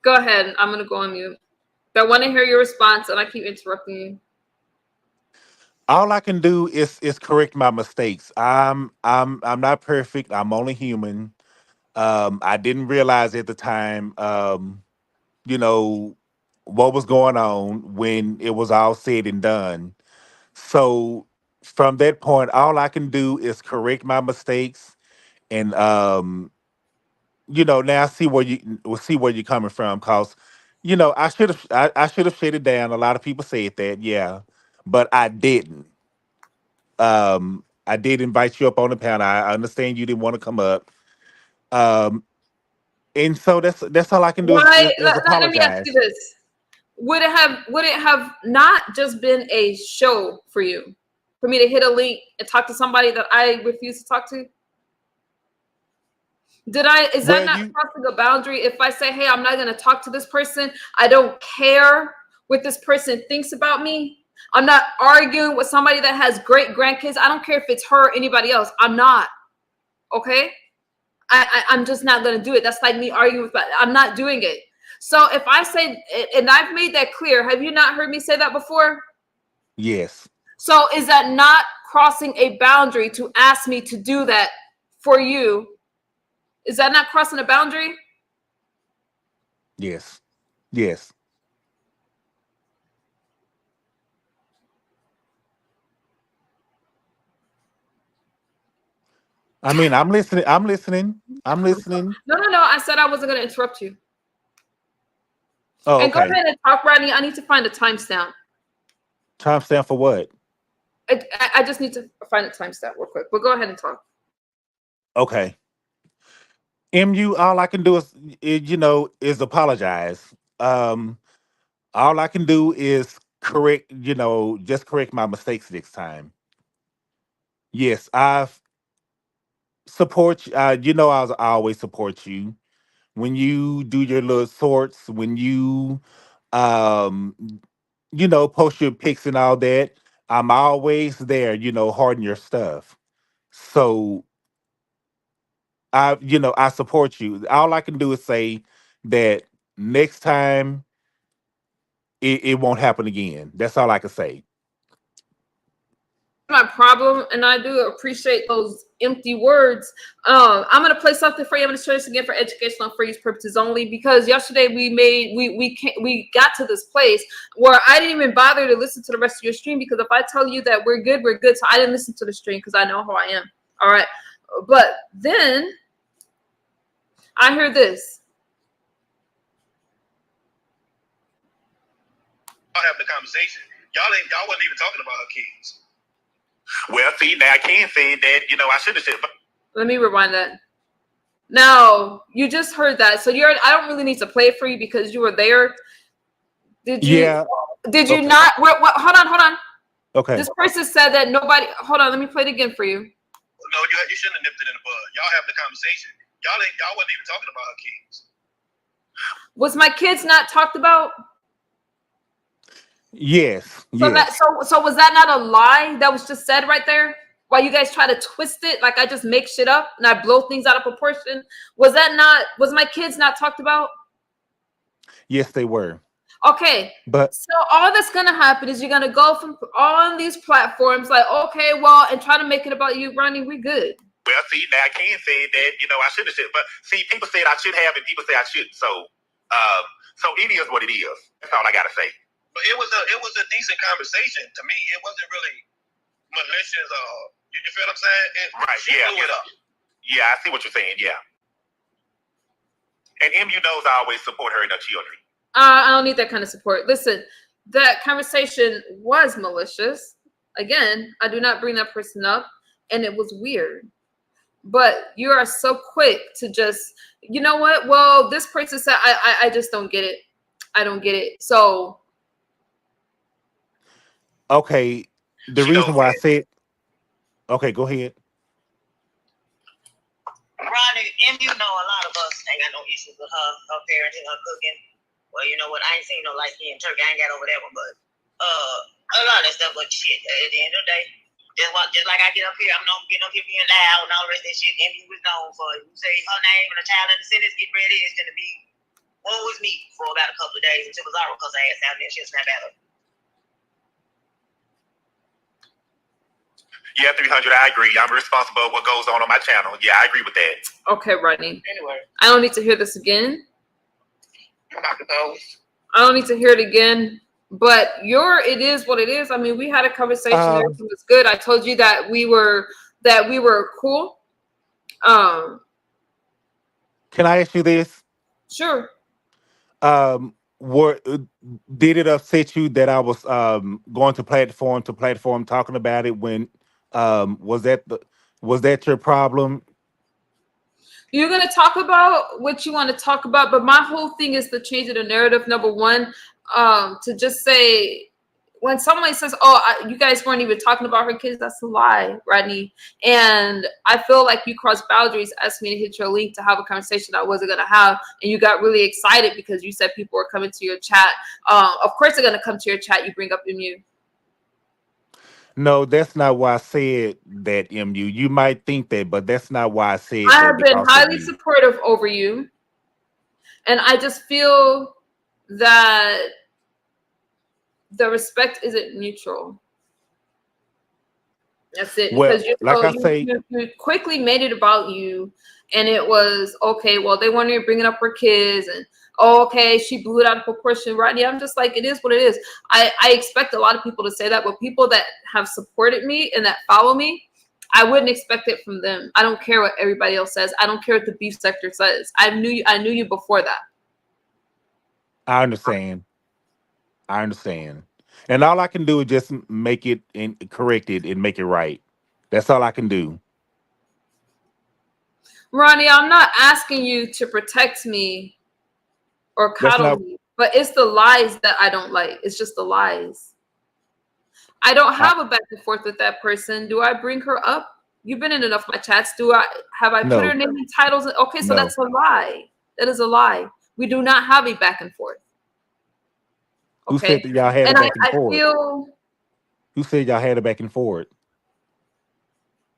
Go ahead. I'm gonna go on mute. I want to hear your response, and I keep interrupting you. All I can do is correct my mistakes. I'm not perfect. I'm only human. I didn't realize at the time, you know, what was going on when it was all said and done. So from that point, all I can do is correct my mistakes and now see where you're coming from. Cause, I should have shut it down. A lot of people said that, yeah, but I didn't. I did invite you up on the panel. I understand you didn't want to come up. Um, and so that's all I can do Why? is Let me ask you apologize. this: would it have not just been a show for you, for me to hit a link and talk to somebody that I refuse to talk to? Is that Well, not you crossing a boundary if I say, hey, I'm not going to talk to this person? I don't care what this person thinks about me. I'm not arguing with somebody that has great grandkids. I don't care if it's her or anybody else. I'm not. Okay? I'm just not going to do it. That's like me arguing with, I'm not doing it. So if I say, and I've made that clear, have you not heard me say that before? yes, So is that not crossing a boundary to ask me to do that for you? Is that not crossing a boundary? yes, yes. I mean, I'm listening. I'm listening. I'm listening. No. I said I wasn't going to interrupt you. Oh, And go okay. ahead and talk, Rodney. I need to find a timestamp. Timestamp for what? I just need to find a timestamp real quick. But go ahead and talk. Okay. All I can do is apologize. Um, all I can do is just correct my mistakes next time. Yes, I support you. I always support you when you do your little sorts, when you um post your pics and all that. I'm always there, holding your stuff. So I support you. All I can do is say that next time it won't happen again. That's all I can say. My problem, and I do appreciate those empty words. I'm gonna play something for you. I'm gonna show this again for educational and free use purposes only, because yesterday we got to this place where I didn't even bother to listen to the rest of your stream, because if I tell you that we're good, we're good. So I didn't listen to the stream because I know how I am. All right, but then I hear this. Y'all have the conversation. Y'all wasn't even talking about her kids. Well, see, now I can say that, I should have said. Let me rewind that. Now, you just heard that. So I don't really need to play it for you because you were there. Did you Yeah. okay. Not hold on. Okay. This person said that nobody, hold on, let me play it again for you. No, you shouldn't have nipped it in the bud. Y'all have the conversation. Y'all wasn't even talking about her kids. Was my kids not talked about? Yes. So was that not a lie that was just said right there? While you guys try to twist it, like I just make shit up and I blow things out of proportion. Was my kids not talked about? Yes, they were. Okay. But so all that's gonna happen is you're gonna go from on these platforms like, okay, well, and try to make it about you, Rodney. We good. Well, see, now I can say that, I should have said, but see, people said I should have and people say I shouldn't. So it is what it is. That's all I gotta say. But it was a decent conversation. To me, it wasn't really malicious or you feel what I'm saying? Right, she blew it up. Yeah, I see what you're saying, yeah. And MU knows I always support her and her children. I don't need that kind of support. Listen, that conversation was malicious. Again, I do not bring that person up, and it was weird. But you are so quick to just, you know what? Well, this person said, I just don't get it. I don't get it. So. Okay. The reason why I said, okay, go ahead. Rodney, and a lot of us ain't got no issues with her parenting, her cooking. Well, you know what? I ain't seen no light skin turkey. I ain't got over that one, but a lot of that stuff. But shit, at the end of the day, just like I get up here, I'm not getting up here being loud and all the rest of that shit. And was known for you say her name and a child in the sentence, get ready. It's gonna be woe is me for about a couple of days until Bizarro cuss her ass out and then she'll snap at her. Yeah, 300, I agree. I'm responsible for what goes on my channel. Yeah, I agree with that. Okay, Rodney. Anyway. I don't need to hear this again. I'm about to go. I don't need to hear it again. But it is what it is. I mean, we had a conversation. Everything was good. I told you that we were cool. Can I ask you this? Sure. Did it upset you that I was going to platform talking about it when was that your problem? You're going to talk about what you want to talk about, but my whole thing is to change the narrative. Number one, to just say when someone says, you guys weren't even talking about her kids, that's a lie, Rodney. And I feel like you crossed boundaries, asked me to hit your link to have a conversation I wasn't going to have. And you got really excited because you said people were coming to your chat. Of course they're going to come to your chat. You bring up MU. No, that's not why I said that, MU. You might think that, but that's not why I said that. I have been highly supportive over you. And I just feel that the respect isn't mutual. That's it. Well, because you quickly made it about you, and it was okay. Well, they wanted to bringing up her kids, and okay, she blew it out of proportion, Rodney. I'm just like, it is what it is. I expect a lot of people to say that, but people that have supported me and that follow me, I wouldn't expect it from them. I don't care what everybody else says. I don't care what the beef sector says. I knew you before that. I understand. And all I can do is just make it and correct it and make it right. That's all I can do. Ronnie, I'm not asking you to protect me or coddle me, but it's the lies that I don't like. It's just the lies. I don't have a back and forth with that person. Do I bring her up? You've been in enough of my chats. Have I put her name in titles? Okay, so that's a lie. That is a lie. We do not have a back and forth. Who said that y'all had a back and forth? Who said y'all had a back and forth?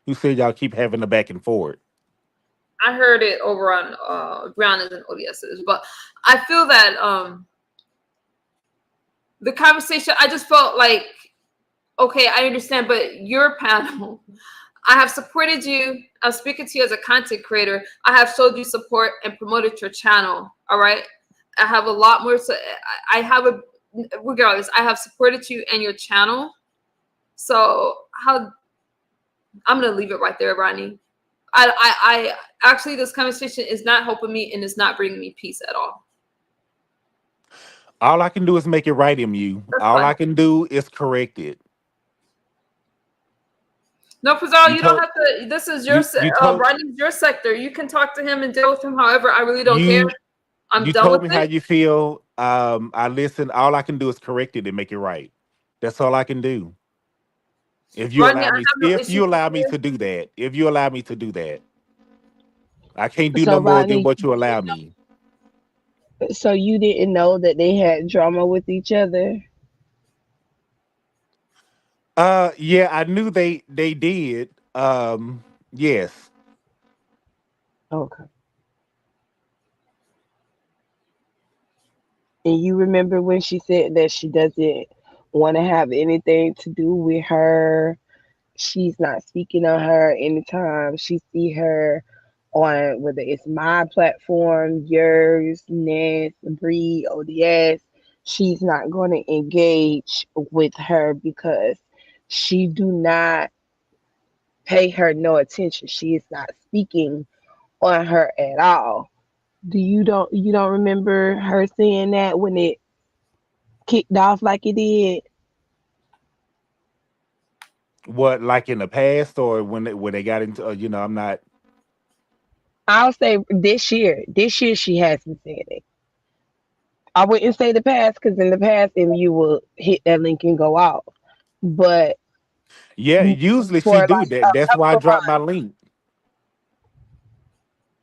Who said y'all keep having a back and forth? I heard it over on Brown and OBS's, but I feel that the conversation, I just felt like, okay, I understand, but your panel, I have supported you. I'm speaking to you as a content creator. I have showed you support and promoted your channel. All right. I have a lot more. So regardless, I have supported you and your channel. So I'm going to leave it right there, Rodney. I actually, this conversation is not helping me and is not bringing me peace at all. All I can do is make it right, MU. All I can do is correct it. No, Pizarro, you don't have to. This is your Rodney's your sector. You can talk to him and deal with him however. I really don't care. I'm done with it. You told me how you feel. I listen. All I can do is correct it and make it right. That's all I can do. If you allow me to do that, I can't do no more than what you allow me. So you didn't know that they had drama with each other? Yeah, I knew they did. Yes. Okay. And you remember when she said that she doesn't want to have anything to do with her she's not speaking on her anytime she see her on whether it's my platform, yours, Ness, Bree, ODS. She's not going to engage with her because she do not pay her no attention. She is not speaking on her at all. You don't remember her saying that when it kicked off like it did? What, like in the past, or when they got into? I'm not. I'll say this year. This year she hasn't said it. I wouldn't say the past because in the past, if you will hit that link and go out, but Yeah, usually for she do like that. a That's why couple I of dropped months, my link.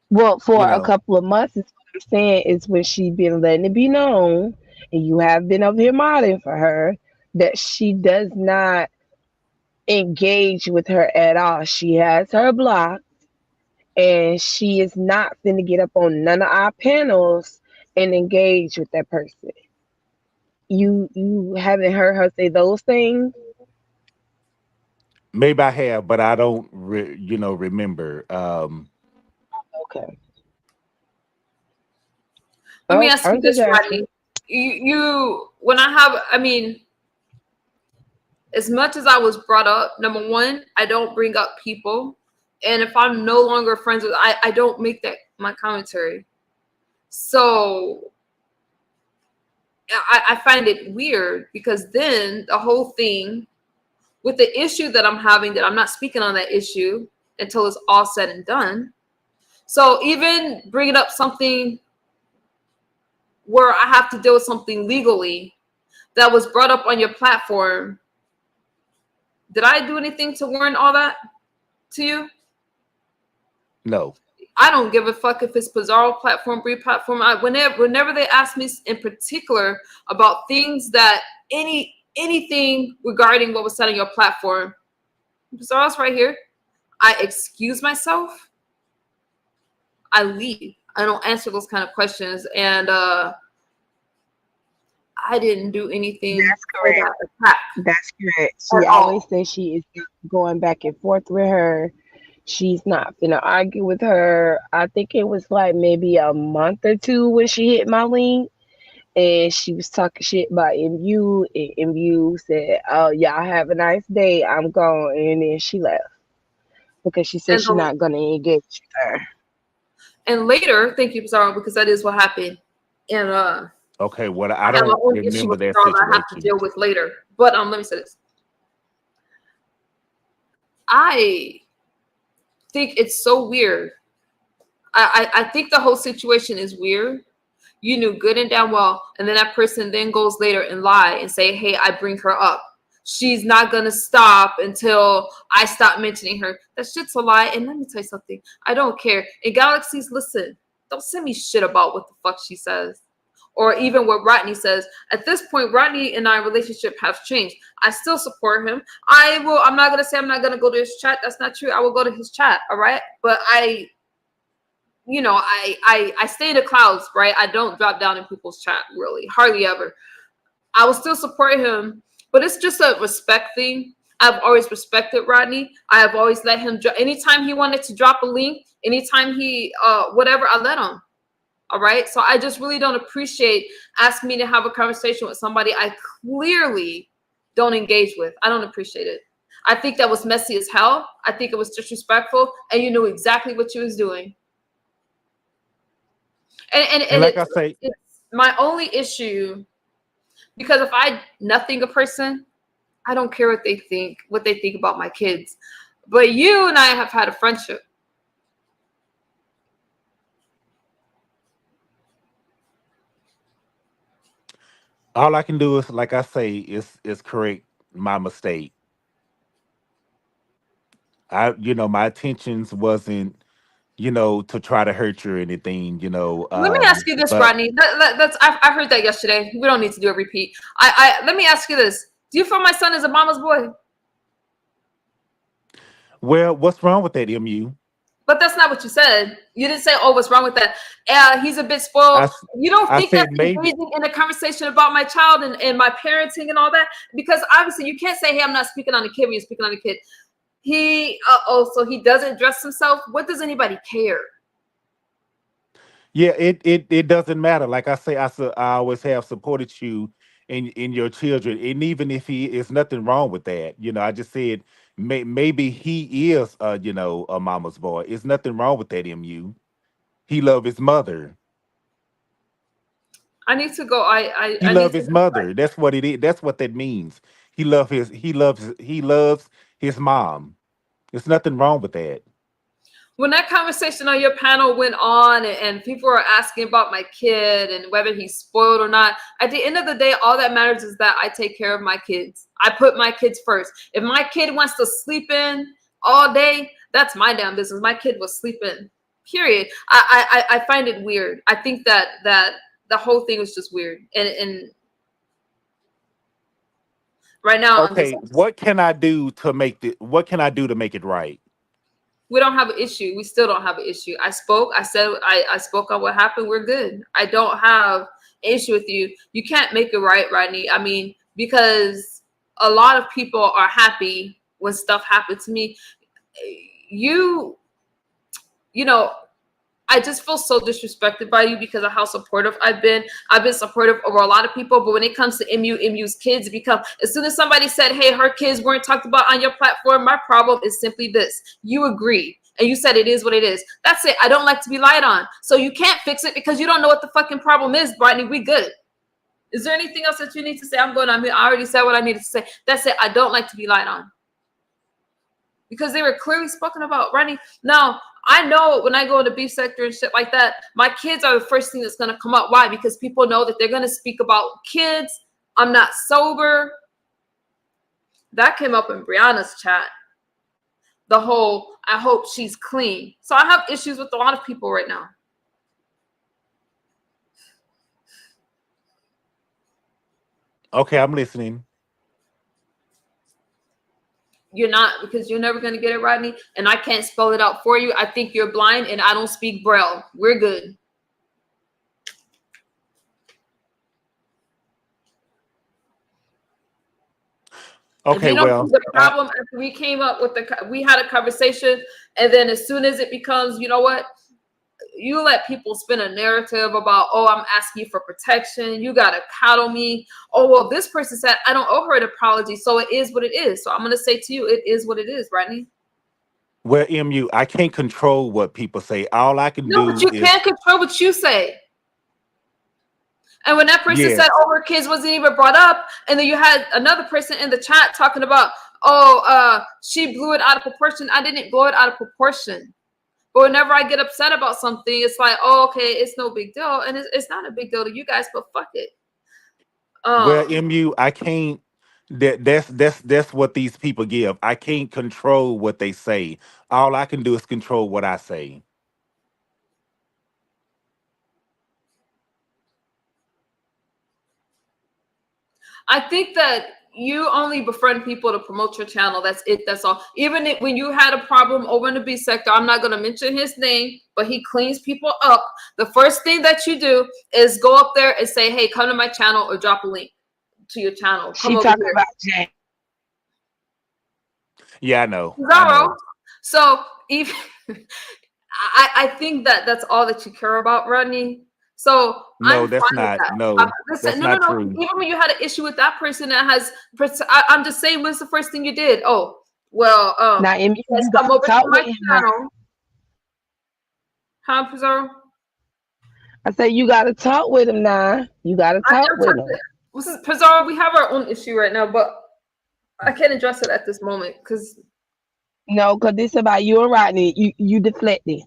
well, You for a know, couple of months, is what I'm saying is when she been letting it be known, and you have been over here modeling for her that she does not engage with her at all. She has her block, and she is not finna get up on none of our panels and engage with that person. You haven't heard her say those things? maybe I have, but I don't. Remember. Okay. Let me Oh, ask you I'm just this, asking. Rodney. When I have, I mean, as much as I was brought up, number one, I don't bring up people. And if I'm no longer friends with, I don't make that my commentary. So I find it weird because then the whole thing with the issue that I'm having, that I'm not speaking on that issue until it's all said and done. So even bringing up something where I have to deal with something legally that was brought up on your platform, did I do anything to warrant all that to you? No. I don't give a fuck if it's Bizarro platform, Bree platform. Whenever they ask me in particular about things that anything regarding what was said on your platform, Bizarro's right here. I excuse myself. I leave. I don't answer those kind of questions, and I didn't do anything That's for correct. that attack That's correct. at She always all. says she is going back and forth with her. She's not gonna argue with her. I think it was like maybe a month or two when she hit my link and she was talking shit about MU, and MU said, "Oh, y'all have a nice day. I'm gone," and then she left because she said And she's the, not gonna engage with her. and later, thank you, Bizarro, because that is what happened. And Okay. Well, I I have my don't own issue remember with that Bizarro that I have to situation. deal with later. But let me say this. I think it's so weird. I think the whole situation is weird. You knew good and damn well, and then that person then goes later and lie and say, "Hey, I bring her up. She's not gonna stop until I stop mentioning her." That shit's a lie. And let me tell you something. I don't care. And Galaxies, listen, don't send me shit about what the fuck she says. Or even what Rodney says. At this point, Rodney and I relationship has changed. I still support him. I'm not gonna say I'm not gonna go to his chat. That's not true. I will go to his chat, all right? But I stay in the clouds, right? I don't drop down in people's chat, really, hardly ever. I will still support him, but it's just a respect thing. I've always respected Rodney. I have always let him anytime he wanted to drop a link, anytime he whatever, I let him. All right. So I just really don't appreciate asking me to have a conversation with somebody I clearly don't engage with. I don't appreciate it. I think that was messy as hell. I think it was disrespectful, and you knew exactly what you was doing. And And like I say, it's my only issue, because if I nothing a person, I don't care what they think about my kids. But you and I have had a friendship. all I can do is, like I say, is correct my mistake. My intentions wasn't, to try to hurt you or anything. Let me ask you this, But Rodney. I heard that yesterday. We don't need to do a repeat. Let me ask you this. Do you feel my son is a mama's boy? well, what's wrong with that, MU? But that's not what you said. You didn't say, "Oh, what's wrong with that?" He's a bit I spoiled. s- You don't I think that's said maybe. engaging in a conversation about my child and my parenting and all that? Because obviously you can't say, "Hey, I'm not speaking on the kid," when you're speaking on the kid. So he doesn't dress himself. What does anybody care? Yeah, it doesn't matter. Like I say, I always have supported you in your children, and even if he is nothing wrong with that. I just said maybe he is a mama's boy. It's nothing wrong with that. He love his mother. I need to go. He I need love to. his mother. That's what it is. That's what that means. He loves his mom. There's nothing wrong with that. When that conversation on your panel went on and people were asking about my kid and whether he's spoiled or not, at the end of the day, all that matters is that I take care of my kids. I put my kids first. If my kid wants to sleep in all day, that's my damn business. My kid was sleeping, period. I find it weird. I think that the whole thing was just weird. And right now, I'm just, Okay, what can I do to make it right? we don't have an issue. We still don't have an issue. I spoke. I said I spoke on what happened. We're good. I don't have an issue with you. You can't make it right, Rodney. I mean, because a lot of people are happy when stuff happened to me. You know, I just feel so disrespected by you because of how supportive I've been. I've been supportive over a lot of people, but when it comes to MU's kids, as soon as somebody said, hey, her kids weren't talked about on your platform, my problem is simply this. You agreed, and you said it is what it is. That's it. I don't like to be lied on. So you can't fix it because you don't know what the fucking problem is, Rodney. We good. Is there anything else that you need to say? I already said what I needed to say. That's it. I don't like to be lied on. Because they were clearly spoken about, Rodney. Now, I know when I go in the beef sector and shit like that, my kids are the first thing that's going to come up. Why? Because people know that they're going to speak about kids. I'm not sober. That came up in Brianna's chat. The whole, I hope she's clean. So I have issues with a lot of people right now. Okay, I'm listening. You're not, because you're never going to get it, Rodney. And I can't spell it out for you. I think you're blind and I don't speak Braille. We're good. Okay, The problem after we came up with we had a conversation, and then as soon as it becomes, you know what, you let people spin a narrative about, oh, I'm asking you for protection. You got to coddle me. Oh, well, this person said I don't owe her an apology. So it is what it is. So I'm going to say to you, it is what it is, Rodney. Well, MU, I can't control what people say. All I can do but you can't control what you say. And when that person said, oh, her kids wasn't even brought up, and then you had another person in the chat talking about, oh, she blew it out of proportion. I didn't blow it out of proportion. But whenever I get upset about something, it's like, oh, okay, it's no big deal. And it's not a big deal to you guys, but fuck it. Well, MU, I can't. That's what these people give. I can't control what they say. All I can do is control what I say. I think that you only befriend people to promote your channel. That's it. That's all. Even when you had a problem over in the B sector, I'm not going to mention his name, but he cleans people up. The first thing that you do is go up there and say, hey, come to my channel, or drop a link to your channel. She talking about Jay. Yeah, I know. So even I think that's all that you care about, Rodney. So no, that's not. No, that's not true. Even when you had an issue with that person that has, I'm just saying, what's the first thing you did? Oh, well, now you come over to my channel. Huh, Pizarro? I said you got to talk with him now. You got to talk with him. Pizarro, we have our own issue right now, but I can't address it at this moment because. No, because this is about you and Rodney. You deflected.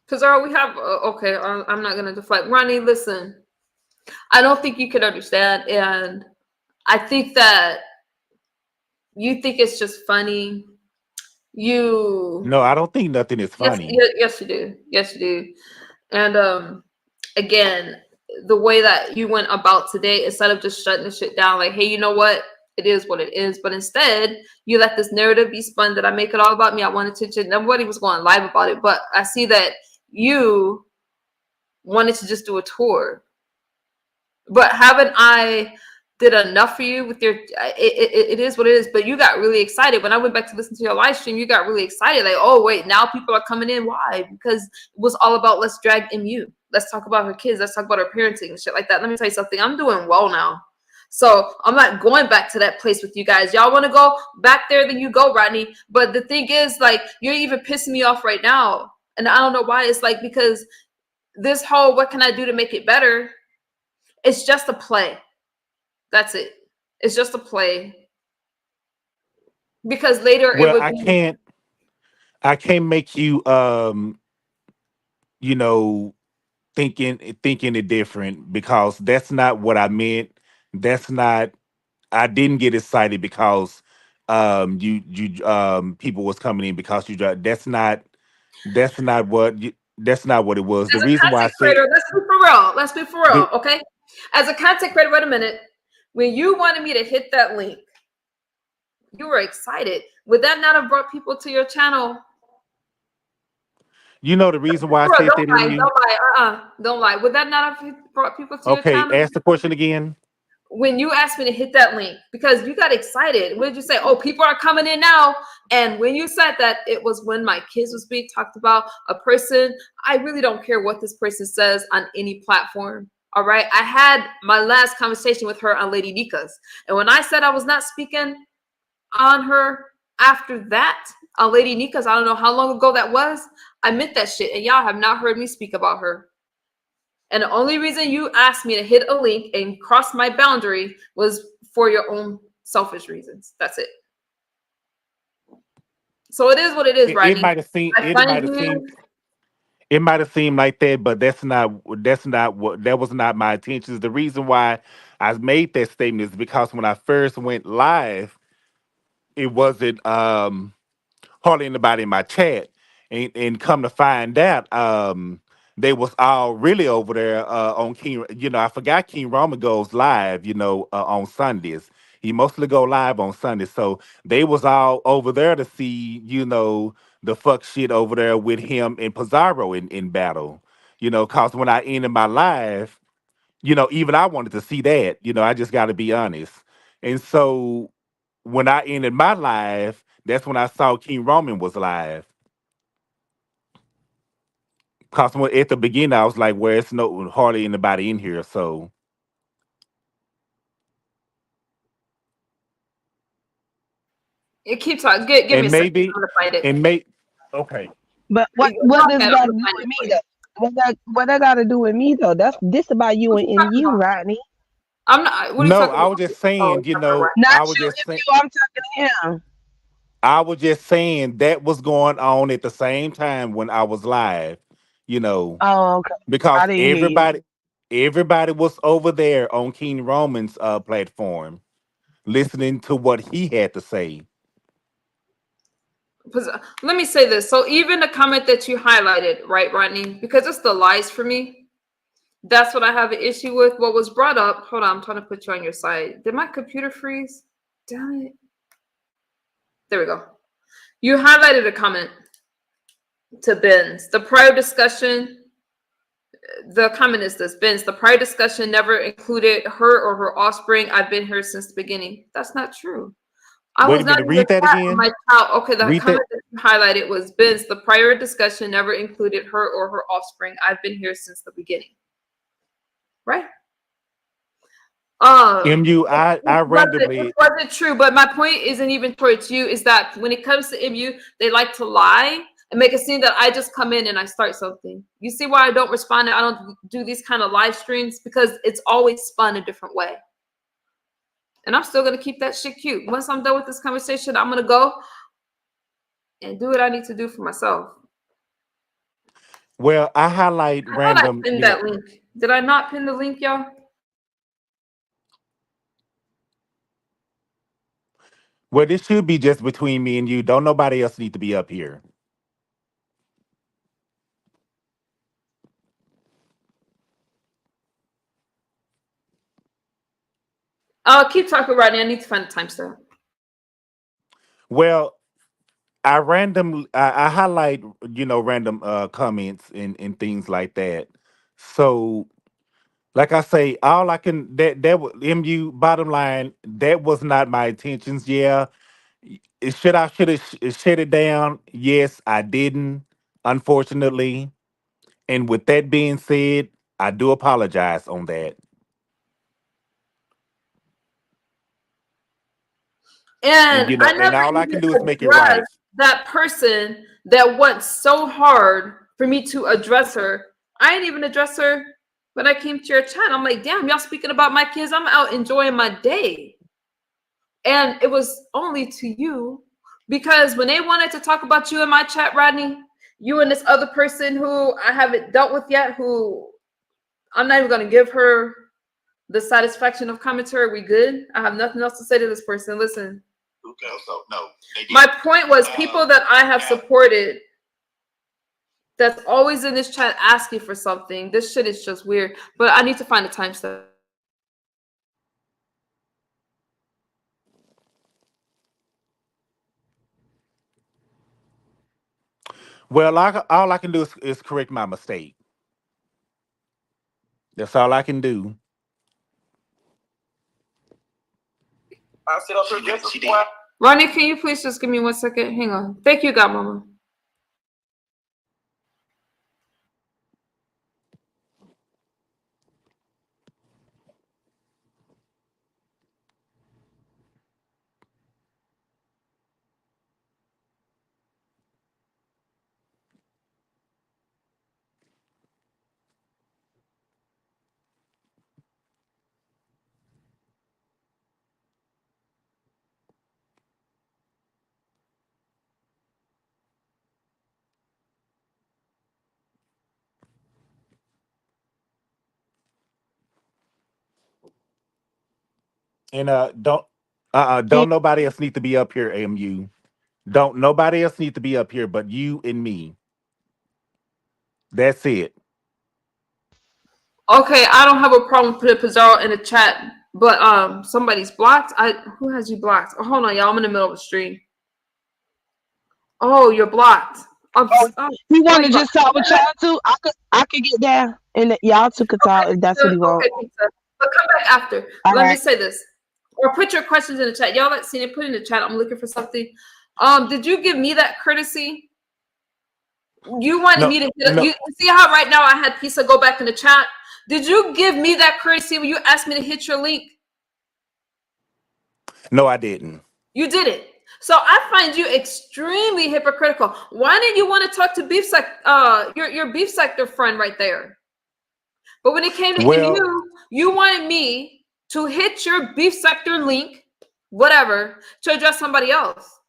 Pizarro, we have okay. I'm not gonna deflect. Rodney, listen. I don't think you can understand, and I think that you think it's just funny. No, I don't think nothing is funny. Yes, you do. Yes, you do. And again, the way that you went about today, instead of just shutting the shit down, like, hey, you know what? It is what it is. But instead, you let this narrative be spun that I make it all about me. I want attention. Nobody was going live about it, but I see that you wanted to just do a tour. But haven't I did enough for you with your it is what it is. But you got really excited when I went back to listen to your live stream. You got really excited, like, oh wait, now people are coming in. Why? Because it was all about let's drag MU, let's talk about her kids, let's talk about her parenting and shit like that. Let me tell you something, I'm doing well now, so I'm not going back to that place with you guys. Y'all want to go back there, then you go, Rodney. But the thing is, like, you're even pissing me off right now, and I don't know why. It's like, because this whole what can I do to make it better, it's just a play. That's it. It's just a play. Because later it Well, would be. I can't make you you know, thinking it different, because that's not what I meant. That's not, I didn't get excited because you people was coming in because you that's not what it was. The As a reason why I content said creator, let's be for real. Let's be for real, the okay? As a content creator, wait a minute. When you wanted me to hit that link, you were excited. Would that not have brought people to your channel? the reason why I Bro, said don't that in lie. you. Don't lie. Don't lie. Would that not have brought people to your Okay, channel? ask the question again. When you asked me to hit that link, because you got excited. What did you say? Oh, people are coming in now. And when you said that, it was when my kids was being talked about, a person. I really don't care what this person says on any platform. All right. I had my last conversation with her on Lady Nika's. And when I said I was not speaking on her after that, on Lady Nika's, I don't know how long ago that was. I meant that shit. And y'all have not heard me speak about her. And the only reason you asked me to hit a link and cross my boundary was for your own selfish reasons. That's it. So it is what it is, It Rodney. might have seemed I find you. it might have seemed like that, but that's not what that was not my intentions. The reason why I made that statement is because when I first went live, it wasn't hardly anybody in my chat, and come to find out, they was all really over there on King. I forgot King Roman goes live, on Sundays. He mostly go live on Sundays, so they was all over there to see, the fuck shit over there with him and Pizarro in battle. Cause when I ended my live, even I wanted to see that. I just got to be honest, and so when I ended my live, that's when I saw King Roman was live. Cause at the beginning I was like, "Well, it's no hardly anybody in here." So, It keeps on. Give me a and second. maybe, I'm gonna find it. and may okay. But what Go what does ahead. I'm that gonna do find with it me for you. though? What that got to do with me though? That's this about you What you and talking you, about? Rodney. I'm not. What are you No, talking I about? was just Oh, saying. you're talking about Not I was you. just If saying. you, I'm talking to him. I was just saying that was going on at the same time when I was live. You know, Oh, okay. I because didn't hear you. everybody was over there on King Roman's platform, listening to what he had to say. Let me say this. So even the comment that you highlighted, right, Rodney? Because it's the lies for me. That's what I have an issue with. What was brought up. Hold on, I'm trying to put you on your side. Did my computer freeze? Damn it. There we go. You highlighted a comment to Ben's. The prior discussion, the comment is this: Ben's, the prior discussion never included her or her offspring. I've been here since the beginning. That's not true. I Wait was a not minute, in the read that chat when again. my child. Okay, the Read that. comment that you highlighted was Ben's. The prior discussion never included her or her offspring. I've been here since the beginning. Right? MU, I It randomly. wasn't true, but my point isn't even towards you. Is that when it comes to MU, they like to lie and make it seem that I just come in and I start something. You see why I don't respond? I don't do these kind of live streams because it's always spun a different way. And I'm still gonna keep that shit cute. Once I'm done with this conversation, I'm gonna go and do what I need to do for myself. Well, I highlight I thought I random. pinned that link. Did I not pin the link, y'all? Well, this should be just between me and you. Don't nobody else need to be up here. I'll keep talking, Rodney. I need to find the timestamp. Well, I highlight, random comments and things like that. So Like I say, all I can that was MU. Bottom line, that was not my intentions. Yeah, should have shut it down. Yes, I didn't. Unfortunately, and with that being said, I do apologize on that. And And you know, I and never all I even can do is make it right. addressed that person that went so hard for me to address her. I didn't even address her when I came to your chat. I'm like, damn, y'all speaking about my kids. I'm out enjoying my day. And it was only to you because when they wanted to talk about you in my chat, Rodney, you and this other person who I haven't dealt with yet, who I'm not even going to give her the satisfaction of commentary. We good? I have nothing else to say to this person. Listen. Okay, so no. My point was people that I have supported that's always in this chat asking for something. This shit is just weird. But I need to find a timestamp. Well, all I can do is correct my mistake. That's all I can do. I sit up here just a while. Rodney, can you please just give me 1 second? Hang on. Thank you, Godmama. And don't nobody else need to be up here, AMU. Don't nobody else need to be up here but you and me. That's it. Okay, I don't have a problem putting Pizarro in the chat, but somebody's blocked. Who has you blocked? Oh, hold on, y'all. I'm in the middle of a stream. Oh, you're blocked. He want to just talk with y'all too. I could get down, and y'all two could talk if that's what he wants. Okay, pizza. But come back after. Let me say this, or put your questions in the chat. Y'all that seen it, put it in the chat. I'm looking for something. Did you give me that courtesy? You wanted me to you see how right now I had Pizza go back in the chat. Did you give me that courtesy when you asked me to hit your link? No, I didn't. You didn't. So I find you extremely hypocritical. Why didn't you want to talk to your beef sector friend right there? But when it came to you wanted me to hit your beef sector link, whatever, to address somebody else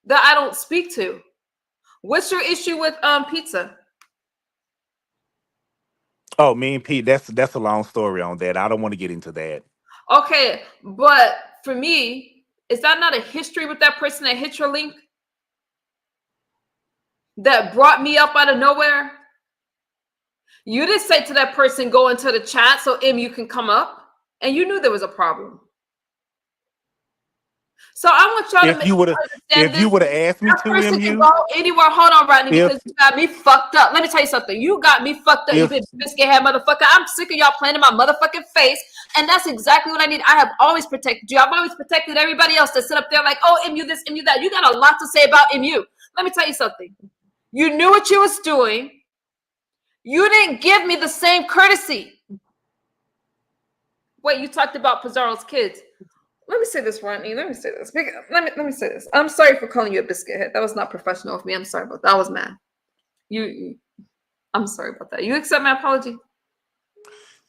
that I don't speak to. What's your issue with pizza? Oh, me and Pete, that's a long story on that. I don't want to get into that. Okay, but for me, is that not a history with that person that hit your link? That brought me up out of nowhere? You didn't say to that person, go into the chat so you can come up. And you knew there was a problem. So I want y'all to if you would have asked me to, person can go anywhere. Hold on, Rodney, because you got me fucked up. Let me tell you something. You got me fucked up, you big biscuit head motherfucker. I'm sick of y'all playing in my motherfucking face. And that's exactly what I need. I have always protected you. I've always protected everybody else that sit up there like, oh, MU this, MU that. You got a lot to say about MU. Let me tell you something. You knew what you was doing. You didn't give me the same courtesy. Wait, you talked about Pizarro's kids. Let me say this, Rodney. Let me say this. Let me say this. I'm sorry for calling you a biscuit head. That was not professional of me. I'm sorry about that. I was mad. I'm sorry about that. You accept my apology?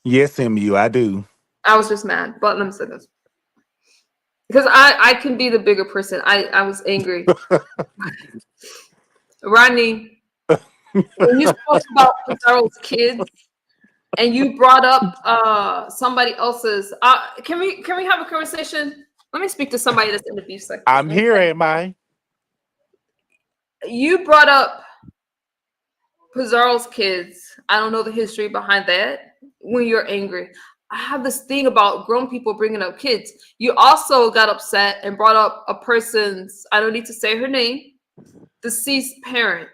Yes, MU, I do. I was just mad, but let me say this. Because I can be the bigger person. I was angry. Rodney, when you spoke about Pizarro's kids and you brought up somebody else's, can we have a conversation? Let me speak to somebody that's in the beef sector. I'm here, am I? You brought up Pizarro's kids. I don't know the history behind that. When you're angry, I have this thing about grown people bringing up kids. You also got upset and brought up a person's, I don't need to say her name, deceased parent.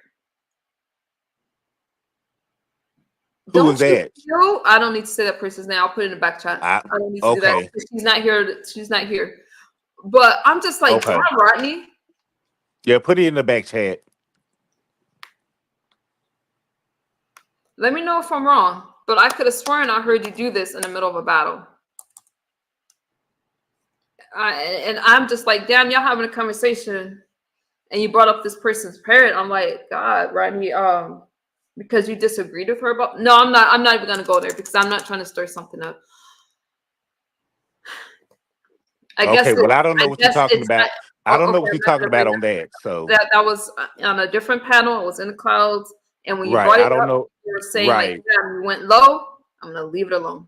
Who was that? I don't need to say that person's name. I'll put it in the back chat. I don't need to do that. She's not here. She's not here. But I'm just like, damn, Rodney. Yeah, put it in the back chat. Let me know if I'm wrong. But I could have sworn I heard you do this in the middle of a battle. And I'm just like, damn, y'all having a conversation, and you brought up this person's parent. I'm like, God, Rodney, because you disagreed with her about. No, I'm not. I'm not even gonna go there because I'm not trying to stir something up. I guess. Well, I don't know what you're talking about. I don't know what you're talking about on that. So that was on a different panel. It was in the clouds, and when you right, brought it I don't up, know. you were saying like, yeah, you went low. I'm gonna leave it alone.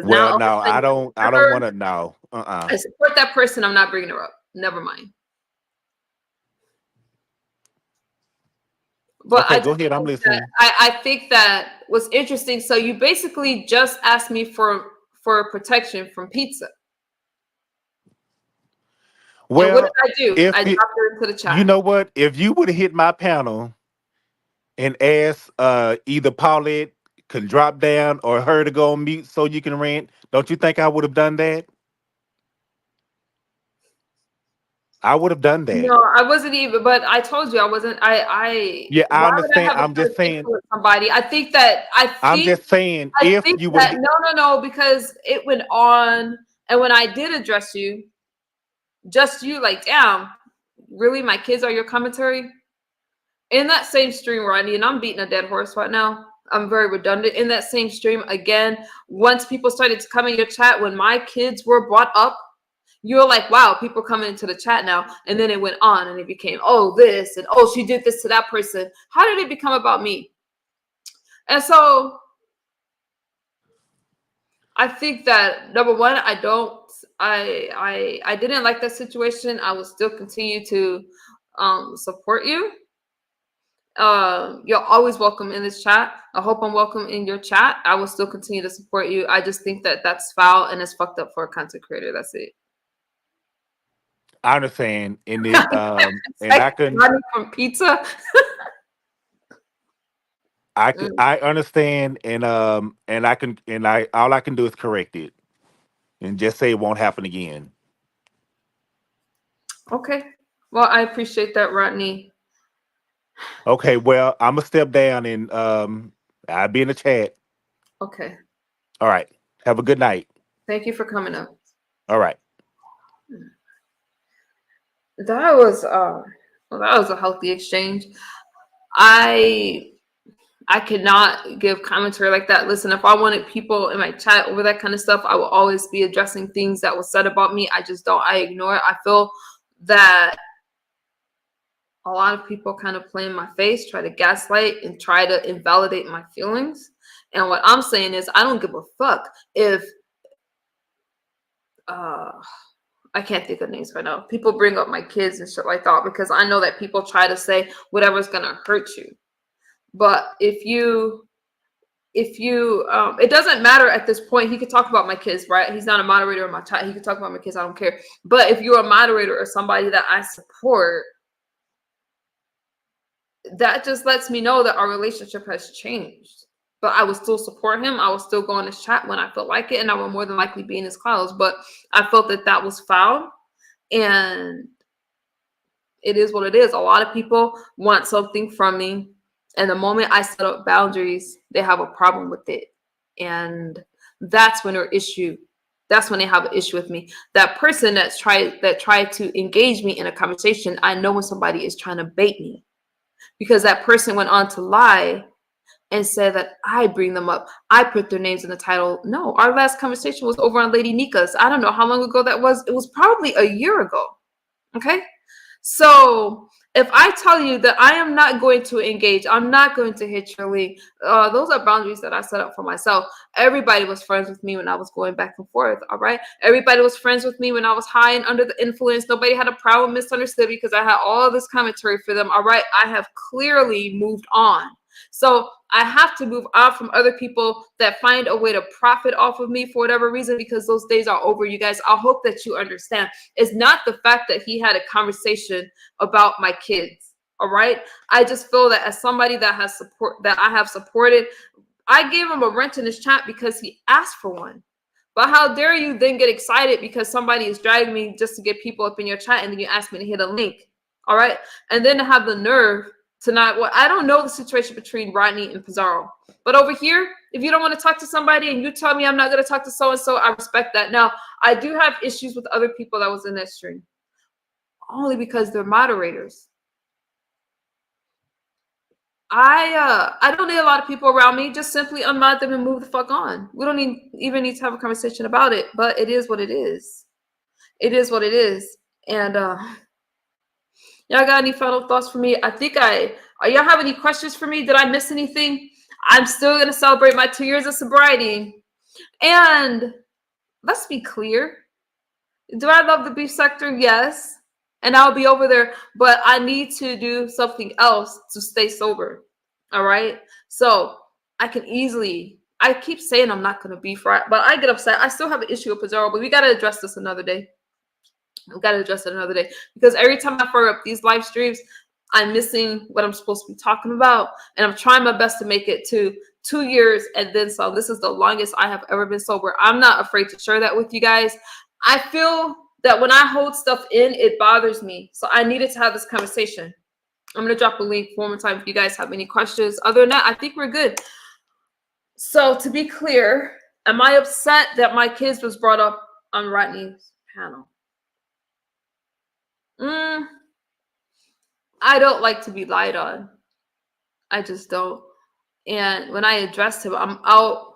Well, no, I don't want to know. I support that person. I'm not bringing her up. Never mind. But okay, go ahead. I'm listening. I think that was interesting. So you basically just asked me for protection from pizza. Well, and what did I do? I dropped her into the chat. You know what? If you would have hit my panel and asked either Paulette can drop down or her to go on mute so you can rant, don't you think I would have done that? I would have done that. No, I wasn't even. But I told you I wasn't. Yeah, I understand. I'm just saying. Somebody. I think that. I'm just saying. If you would. No, because it went on, and when I did address you, just you, like, damn, really, my kids are your commentary. In that same stream, Rodney, and I'm beating a dead horse right now. I'm very redundant. In that same stream, again, once people started to come in your chat, when my kids were brought up, you were like, wow, people coming into the chat now. And then it went on and it became, oh, this, and oh, she did this to that person. How did it become about me? And so I think that, number one, I didn't like that situation. I will still continue to support you. You're always welcome in this chat. I hope I'm welcome in your chat. I will still continue to support you. I just think that that's foul and it's fucked up for a content creator. That's it. I understand. And it, and I can running from pizza. I understand, and I can, and all I can do is correct it, and just say it won't happen again. Okay. Well, I appreciate that, Rodney. Okay. Well, I'm gonna step down, and I'll be in the chat. Okay. All right. Have a good night. Thank you for coming up. All right. That was a healthy exchange. I cannot give commentary like that. Listen, if I wanted people in my chat over that kind of stuff, I will always be addressing things that was said about me. I just don't. I ignore it. I feel that a lot of people kind of play in my face, try to gaslight and try to invalidate my feelings. And what I'm saying is, I don't give a fuck if I can't think of names right now. People bring up my kids and shit like that because I know that people try to say whatever's gonna hurt you. But if you, it doesn't matter at this point. He could talk about my kids, right? He's not a moderator in my chat. He could talk about my kids. I don't care. But if you're a moderator or somebody that I support, that just lets me know that our relationship has changed. But I would still support him. I will still go in his chat when I feel like it, and I will more than likely be in his clouds. But I felt that that was foul, and it is what it is. A lot of people want something from me, and the moment I set up boundaries, they have a problem with it, and that's when their issue. That's when they have an issue with me. That person that tried to engage me in a conversation, I know when somebody is trying to bait me, because that person went on to lie and said that I bring them up. I put their names in the title. No, our last conversation was over on Lady Nika's. I don't know how long ago that was. It was probably a year ago. Okay. So if I tell you that I am not going to engage, I'm not going to hit your link. Those are boundaries that I set up for myself. Everybody was friends with me when I was going back and forth. All right. Everybody was friends with me when I was high and under the influence. Nobody had a problem, misunderstood, because I had all this commentary for them. All right. I have clearly moved on. So I have to move on from other people that find a way to profit off of me for whatever reason, because those days are over, you guys. I hope that you understand. It's not the fact that he had a conversation about my kids. All right. I just feel that as somebody that has support, that I have supported, I gave him a wrench in his chat because he asked for one. But how dare you then get excited because somebody is dragging me just to get people up in your chat and then you ask me to hit a link. All right. And then to have the nerve to not, well, I don't know the situation between Rodney and Pizarro. But over here, if you don't want to talk to somebody and you tell me I'm not going to talk to so-and-so, I respect that. Now, I do have issues with other people that was in that stream. Only because they're moderators. I don't need a lot of people around me. Just simply unmod them and move the fuck on. We don't even need to have a conversation about it, but it is what it is. It is what it is. And y'all got any final thoughts for me? I think y'all have any questions for me? Did I miss anything? I'm still gonna celebrate my 2 years of sobriety. And let's be clear. Do I love the beef sector? Yes. And I'll be over there, but I need to do something else to stay sober. All right. So I keep saying I'm not going to beef, right? But I get upset. I still have an issue with Pizarro, but we got to address this another day. We got to address it another day because every time I fire up these live streams, I'm missing what I'm supposed to be talking about. And I'm trying my best to make it to 2 years and then some. This is the longest I have ever been sober. I'm not afraid to share that with you guys. I feel that when I hold stuff in, it bothers me. So I needed to have this conversation. I'm going to drop a link one more time if you guys have any questions. Other than that, I think we're good. So to be clear, am I upset that my kids was brought up on Rodney's panel? I don't like to be lied on. I just don't. And when I addressed him, I'm out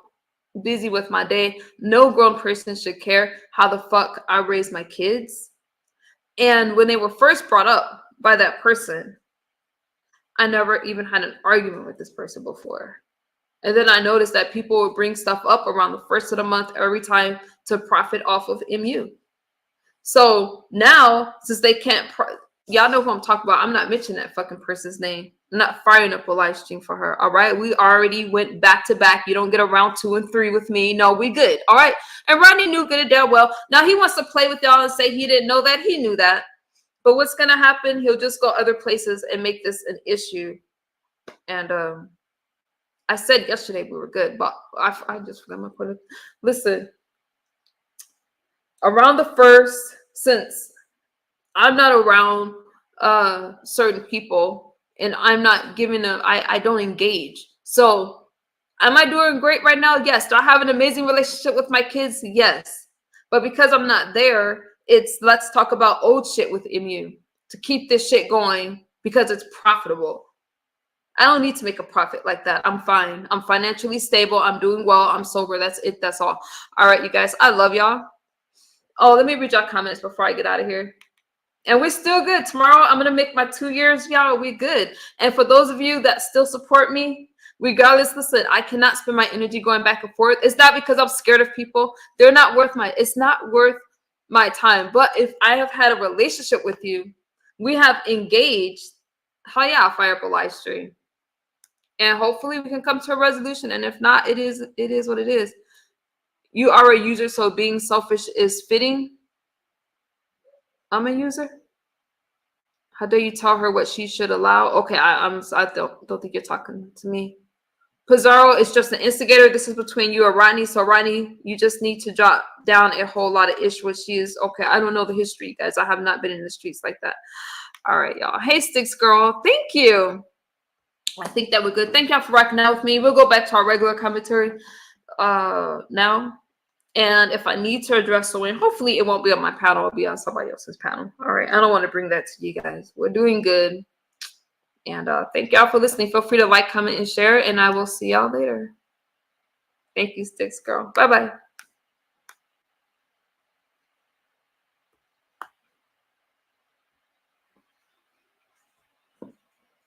busy with my day. No grown person should care how the fuck I raise my kids. And when they were first brought up by that person, I never even had an argument with this person before. And then I noticed that people would bring stuff up around the first of the month every time to profit off of MU. So now, since they can't, y'all know who I'm talking about. I'm not mentioning that fucking person's name. I'm not firing up a live stream for her. All right. We already went back to back. You don't get a round 2 and 3 with me. No, we good. All right. And Rodney knew good and damn well. Now he wants to play with y'all and say he didn't know that. He knew that. But what's going to happen? He'll just go other places and make this an issue. And I said yesterday we were good, but I just forgot my point. Listen, around the first, since I'm not around certain people and I'm not giving them, I don't engage. So am I doing great right now? Yes. Do I have an amazing relationship with my kids? Yes. But because I'm not there, it's let's talk about old shit with MU to keep this shit going because it's profitable. I don't need to make a profit like that. I'm fine. I'm financially stable. I'm doing well. I'm sober. That's it. That's all. All right, you guys. I love y'all. Oh, let me read y'all comments before I get out of here. And we're still good. Tomorrow, I'm going to make my 2 years, y'all. We good. And for those of you that still support me, regardless, listen, I cannot spend my energy going back and forth. It's not because I'm scared of people. They're not worth it's not worth my time. But if I have had a relationship with you, we have engaged, hell yeah, I'll fire up a live stream. And hopefully we can come to a resolution. And if not, it is what it is. You are a user, so being selfish is fitting. I'm a user. How dare you tell her what she should allow? Okay, I don't think you're talking to me. Pizarro is just an instigator. This is between you and Rodney. So Rodney, you just need to drop down a whole lot of ish. What she is. Okay, I don't know the history, guys. I have not been in the streets like that. All right, y'all. Hey, Sticks Girl. Thank you. I think that we're good. Thank y'all for rocking out with me. We'll go back to our regular commentary now. And if I need to address someone, hopefully it won't be on my panel. It'll be on somebody else's panel. All right. I don't want to bring that to you guys. We're doing good. And thank y'all for listening. Feel free to like, comment, and share. And I will see y'all later. Thank you, Sticks Girl. Bye-bye.